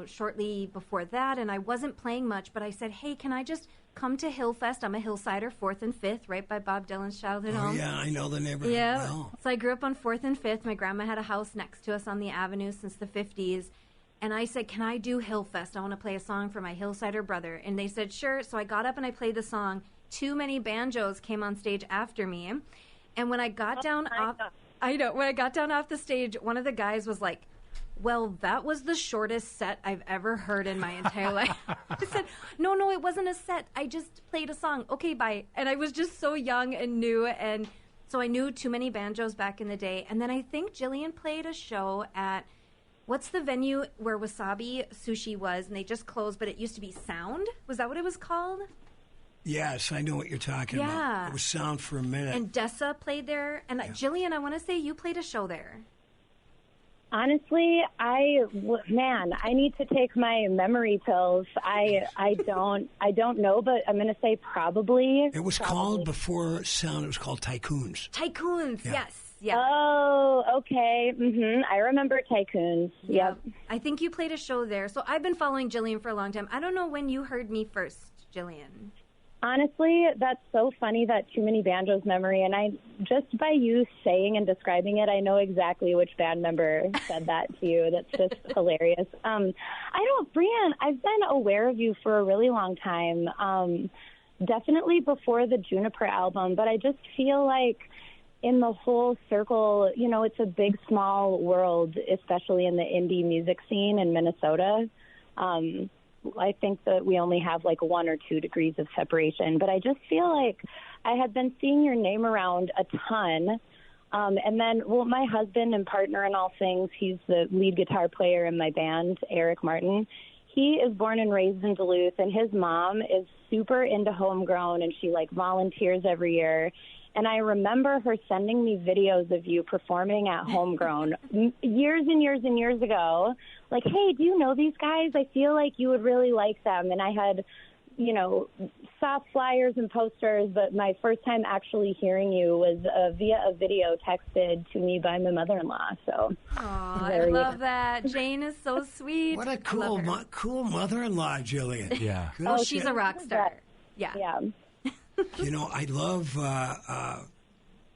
shortly before that, and I wasn't playing much, but I said, hey, can I just come to Hillfest. I'm a Hillsider, 4th and 5th, right by Bob Dylan's childhood home. Oh, yeah, I know the neighborhood well. So I grew up on 4th and 5th. My grandma had a house next to us on the avenue since the 50s. And I said, can I do Hillfest? I want to play a song for my Hillsider brother. And they said, sure. So I got up and I played the song. Too Many Banjos came on stage after me. And when I got down off... when I got down off the stage, one of the guys was like, well, that was the shortest set I've ever heard in my entire life. I said, no, it wasn't a set. I just played a song. Okay, bye. And I was just so young and new. And so I knew Too Many Banjos back in the day. And then I think Jillian played a show at, what's the venue where Wasabi Sushi was? And they just closed, but it used to be Sound. Was that what it was called? Yes, I know what you're talking about. It was Sound for a minute. And Dessa played there. And Jillian, I want to say you played a show there. Honestly, I need to take my memory pills. I don't know, but I'm going to say probably. It was called before Sound. It was called Tycoons. Tycoons, yes. Yeah. Oh, okay. I remember Tycoons. Yep. I think you played a show there. So I've been following Jillian for a long time. I don't know when you heard me first, Jillian. Honestly, that's so funny, that Too Many Banjos memory. And I just by you saying and describing it, I know exactly which band member said that to you. That's just hilarious. Brianne, I've been aware of you for a really long time, definitely before the Juniper album. But I just feel like in the whole circle, it's a big, small world, especially in the indie music scene in Minnesota. I think that we only have like 1 or 2 degrees of separation, but I just feel like I had been seeing your name around a ton. And then, my husband and partner in all things, he's the lead guitar player in my band, Eric Martin. He is born and raised in Duluth, and his mom is super into homegrown, and she volunteers every year. And I remember her sending me videos of you performing at Homegrown years and years and years ago. Like, hey, do you know these guys? I feel like you would really like them. And I had, soft flyers and posters, but my first time actually hearing you was via a video texted to me by my mother-in-law. So, I love that. Jane is so sweet. What a cool mother-in-law, Jillian. Yeah. She's a rock star. Yeah. I love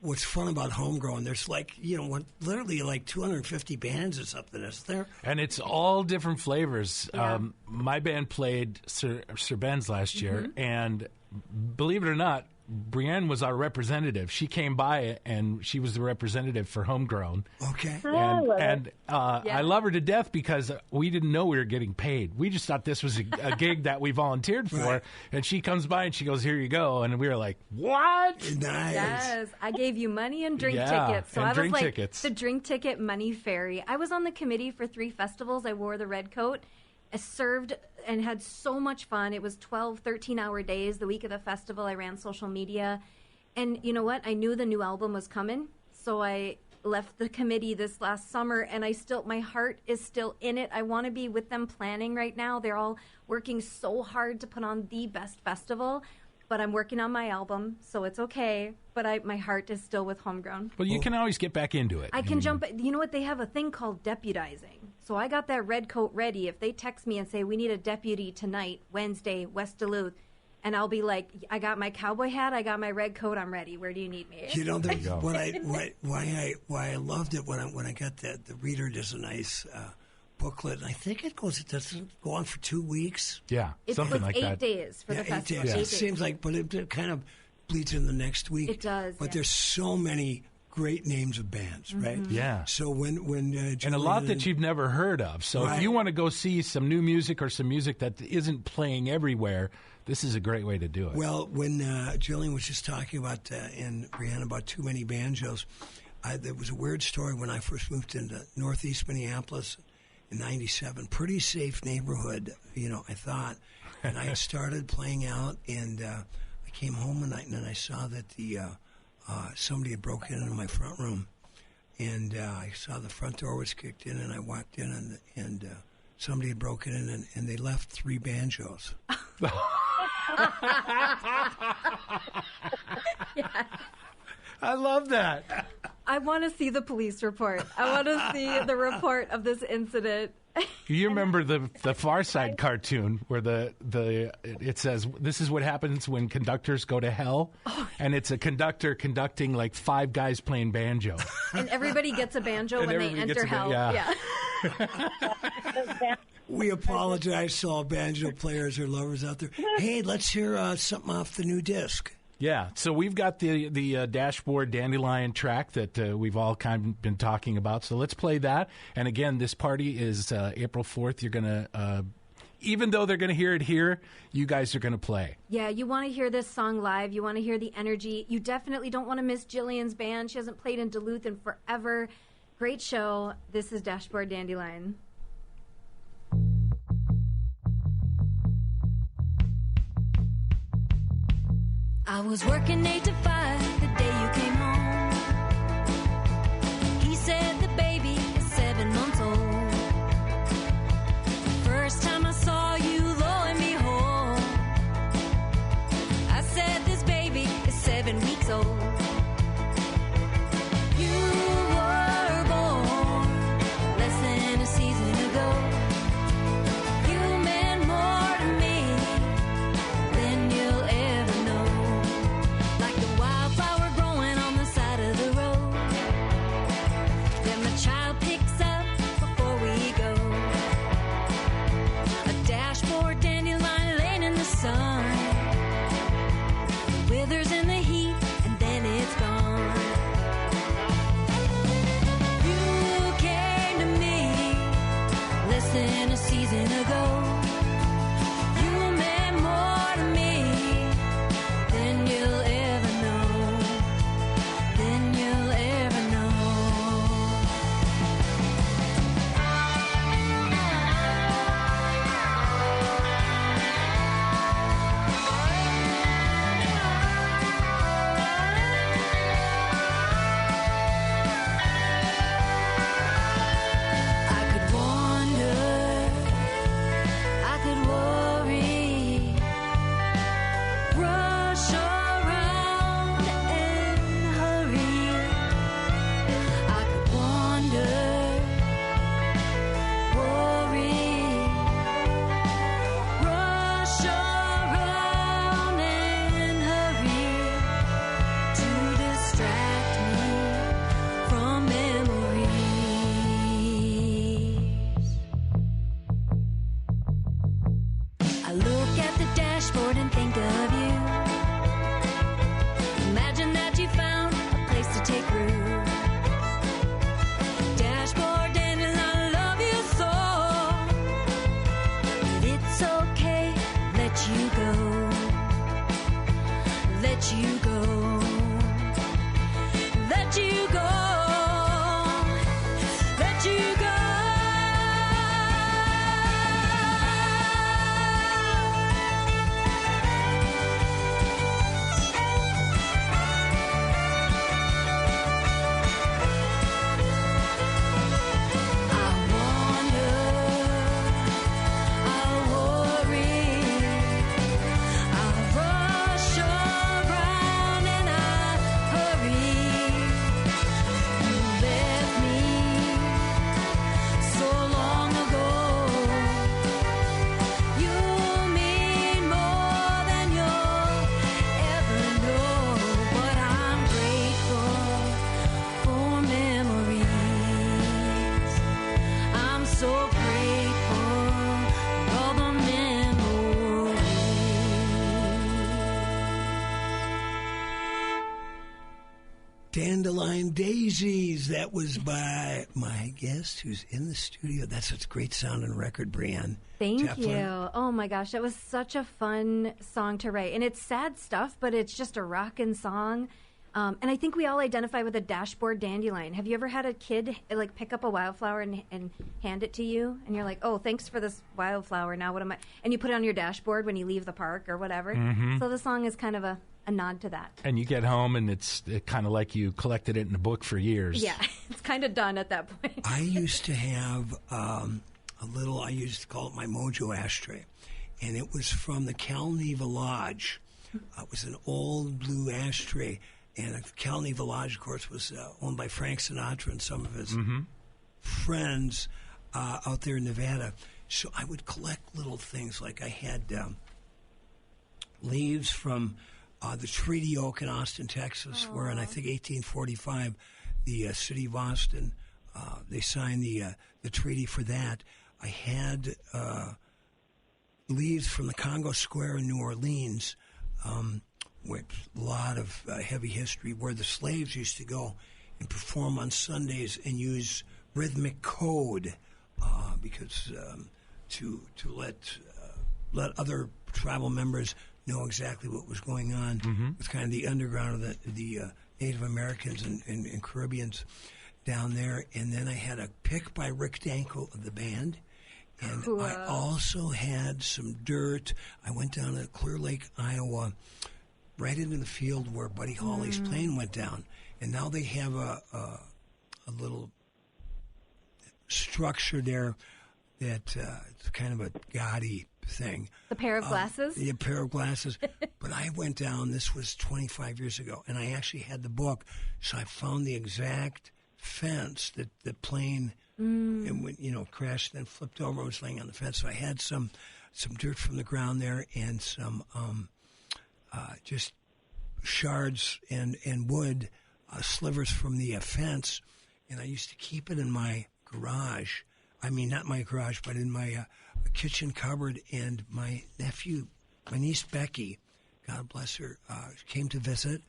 what's fun about Homegrown. There's literally 250 bands or something, isn't there? And it's all different flavors. Yeah. My band played Sir Ben's last year, and believe it or not, Brienne was our representative. She came by, and she was the representative for Homegrown. Okay. I love her to death because we didn't know we were getting paid. We just thought this was a gig that we volunteered for. Right. And she comes by, and she goes, here you go. And we were like, what? Nice. Yes. I gave you money and drink tickets. So I was like the drink ticket money fairy. I was on the committee for 3 festivals. I wore the red coat. I served and had so much fun. It was 12, 13-hour days. The week of the festival, I ran social media. And you know what? I knew the new album was coming, so I left the committee this last summer, and my heart is still in it. I want to be with them planning right now. They're all working so hard to put on the best festival, but I'm working on my album, so it's okay. But my heart is still with Homegrown. Well, you can always get back into it. I can jump. You know what? They have a thing called deputizing. So I got that red coat ready. If they text me and say, we need a deputy tonight, Wednesday, West Duluth, and I'll be like, I got my cowboy hat, I got my red coat, I'm ready. Where do you need me? Why I loved it when I got that, the reader does a nice booklet. I think it doesn't go on for 2 weeks. Yeah, something like that. 8 days for the festival. 8 days. It seems like, but it kind of bleeds in the next week. It does. But there's so many great names of bands, right? Yeah. So when and a lot that you've never heard of. So if you want to go see some new music or some music that isn't playing everywhere, this is a great way to do it. Well, when Jillian was just talking about and Brianna about Too Many Banjos, there was a weird story when I first moved into Northeast Minneapolis in '97. Pretty safe neighborhood, I thought. And I started playing out, and I came home one night, and then I saw that somebody had broken into my front room, and I saw the front door was kicked in, and I walked in, and somebody had broken in, and they left 3 banjos. I love that. I want to see the police report. I want to see the report of this incident. You remember the Far Side cartoon where it says this is what happens when conductors go to hell, and it's a conductor conducting like 5 guys playing banjo, and everybody gets a banjo when they enter hell. Yeah. We apologize to all banjo players or lovers out there. Hey, let's hear something off the new disc. Yeah, so we've got the Dashboard Dandelion track that we've all kind of been talking about. So let's play that. And again, this party is April 4th. You're going to, even though they're going to hear it here, you guys are going to play. Yeah, you want to hear this song live. You want to hear the energy. You definitely don't want to miss Jillian's band. She hasn't played in Duluth in forever. Great show. This is Dashboard Dandelion. I was working 8 to 5 the day you came home. He said the baby is 7 months old. First time I saw you, lo and behold, I said this baby is 7 weeks old. You were born less than a season ago. You meant more to me than you'll ever know. Like the wildflower growing on the side of the road. Then the child picks up before we go. A dashboard dandelion laying in the sun. It withers in the heat and then it's gone. You came to me less than a season ago. You meant more to me than you'll ever know. Than you'll ever know. I could wander, I could worry, rush around and hurry. I could wander, worry, rush around and hurry to distract me from memories. I look at the dashboard and think of you. Imagine that you found a place to take root. Dashboard dandelion, I love you so. But it's okay, let you go. Let you go. Let you go. Let you go. I wonder, I worry, I rush around and I hurry. You left me so long ago. You mean more than you'll ever know. But I'm grateful for memories. I'm so grateful for all the memories. Dandelion Daisies. That was by my guest who's in the studio. That's what's great sounding record, Brianne. Thank Teflon. you. Oh my gosh, that was such a fun song to write. And it's sad stuff, but it's just a rockin' song. And I think we all identify with a dashboard dandelion. Have you ever had a kid like pick up a wildflower and hand it to you? And you're like, oh, thanks for this wildflower. Now what am I? And you put it on your dashboard when you leave the park or whatever. Mhm. So the song is kind of a nod to that. And you get home, and it's kind of like you collected it in a book for years. Yeah, it's kind of done at that point. I used to have a little, I used to call it my Mojo ashtray. And it was from the Calneva Lodge. It was an old blue ashtray. And Calneva Lodge, of course, was owned by Frank Sinatra and some of his friends. out there in Nevada. So I would collect little things like I had leaves from the treaty oak in Austin, Texas, where in I think 1845 the city of Austin they signed the treaty for that. I had leaves from the Congo Square in New Orleans, with a lot of heavy history, where the slaves used to go and perform on Sundays and use rhythmic code because to let other tribal members know exactly what was going on with kind of the underground of the Native Americans and Caribbeans down there. And then I had a pick by Rick Danko of the band. And I also had some dirt. I went down to Clear Lake, Iowa, right into the field where Buddy Holly's plane went down. And now they have a little structure there that it's kind of a gaudy thing. The pair of glasses? A pair of glasses. But I went down, this was 25 years ago, and I actually had the book, so I found the exact fence that the plane and when, crashed and then flipped over and was laying on the fence. So I had some dirt from the ground there and some just shards and wood, slivers from the fence, and I used to keep it in my garage. I mean, not my garage, but in my kitchen cupboard. And my niece Becky, God bless her, came to visit,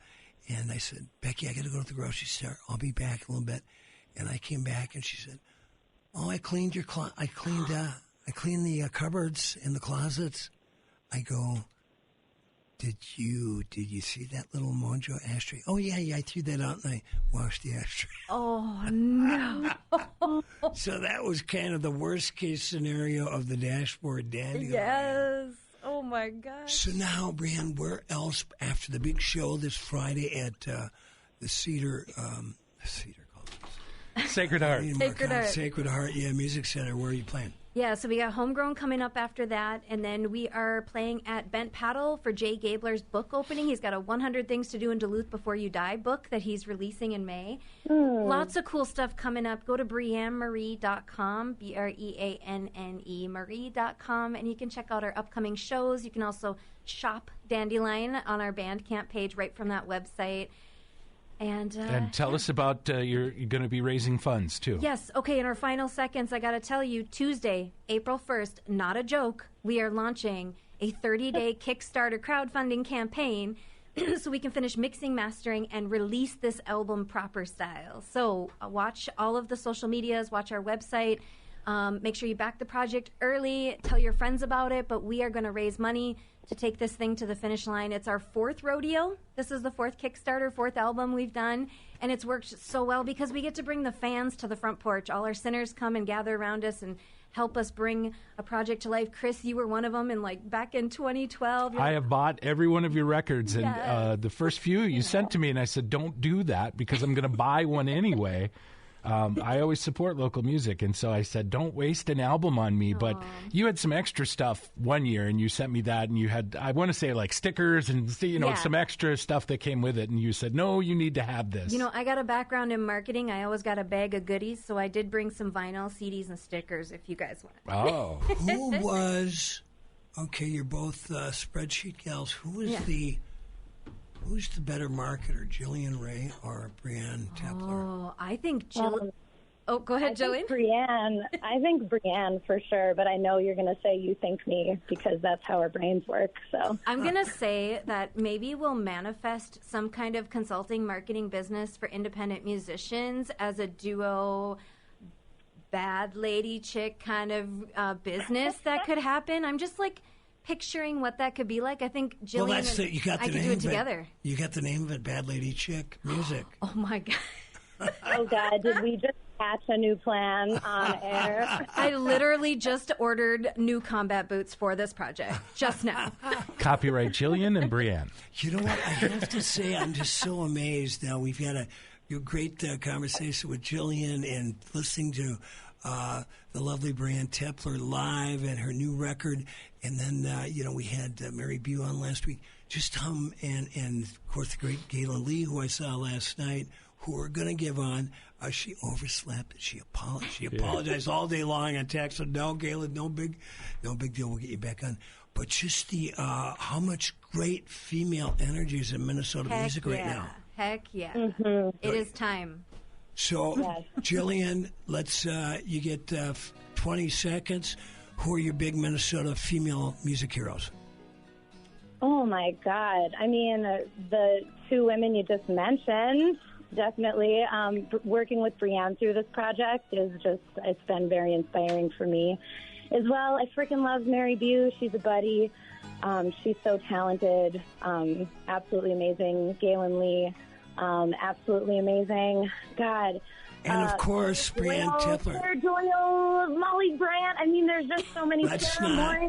and I said, Becky, I got to go to the grocery store. I'll be back in a little bit. And I came back, and she said, "Oh, I cleaned I cleaned the cupboards and the closets." I go, Did you see that little Mojo ashtray? Oh, yeah, I threw that out and I washed the ashtray. Oh, no. So that was kind of the worst case scenario of the dashboard dandelion. Yes. Oh, my gosh. So now, Brianne, where else after the big show this Friday at the Sacred Heart. Sacred Heart, Music Center. Where are you playing? Yeah, so we got Homegrown coming up after that, and then we are playing at Bent Paddle for Jay Gabler's book opening. He's got a 100 Things to Do in Duluth Before You Die book that he's releasing in May. Lots of cool stuff coming up. Go to BreanneMarie.com, BreanNE Marie.com, and you can check out our upcoming shows. You can also shop Dandelion on our Bandcamp page right from that website. And tell us about you're going to be raising funds, too. Yes. Okay, in our final seconds, I got to tell you, Tuesday, April 1st, not a joke, we are launching a 30-day Kickstarter crowdfunding campaign so we can finish mixing, mastering, and release this album proper style. So watch all of the social medias, watch our website. Make sure you back the project early, tell your friends about it, but we are going to raise money to take this thing to the finish line. It's our 4th rodeo. This is the 4th Kickstarter, 4th album we've done, and it's worked so well because we get to bring the fans to the front porch. All our sinners come and gather around us and help us bring a project to life. Chris, you were one of them, and back in 2012. I have bought every one of your records, and the first few you sent to me, and I said, don't do that because I'm going to buy one anyway. I always support local music, and so I said, don't waste an album on me. But you had some extra stuff one year, and you sent me that, and you had, I want to say, stickers and, some extra stuff that came with it, and you said, no, you need to have this. I got a background in marketing. I always got a bag of goodies, so I did bring some vinyl, CDs, and stickers if you guys want. Oh. Who was, you're both spreadsheet gals, Who's the better marketer, Jillian Ray or Brianne Tepler? Oh, I think Jillian. Go ahead, Jillian. I think Brianne for sure, but I know you're going to say you think me because that's how our brains work. So I'm going to say that maybe we'll manifest some kind of consulting marketing business for independent musicians as a duo, bad lady chick kind of business that could happen. I'm just picturing what that could be like. I think Jillian and I could do it together. You got the name of it, Bad Lady Chick Music. Oh, my God. Oh, God. Did we just hatch a new plan on air? I literally just ordered new combat boots for this project just now. Copyright Jillian and Brianne. You know what? I have to say, I'm just so amazed now. We've had a great conversation with Jillian and listening to the lovely Brianne Tepler live and her new record. And then, we had Mary Bew on last week. Just and of course, the great Galen Lee, who I saw last night. who are going to give on. She overslept. She apologized all day long on text. Said, no, Galen, no big deal. We'll get you back on. But just the how much great female energy is in Minnesota music right now. Heck yeah. Mm-hmm. It is time. So, Jillian, let's you get 20 seconds. Who are your big Minnesota female music heroes? Oh, my God. I mean, the two women you just mentioned, definitely. Working with Brianne through this project it's been very inspiring for me as well. I freaking love Mary Bew. She's a buddy. She's so talented. Absolutely amazing. Galen Lee, absolutely amazing. God. And, of course, Brianne Tipler. Claire Doyle, Molly Brandt. I mean, there's just so many. Let's not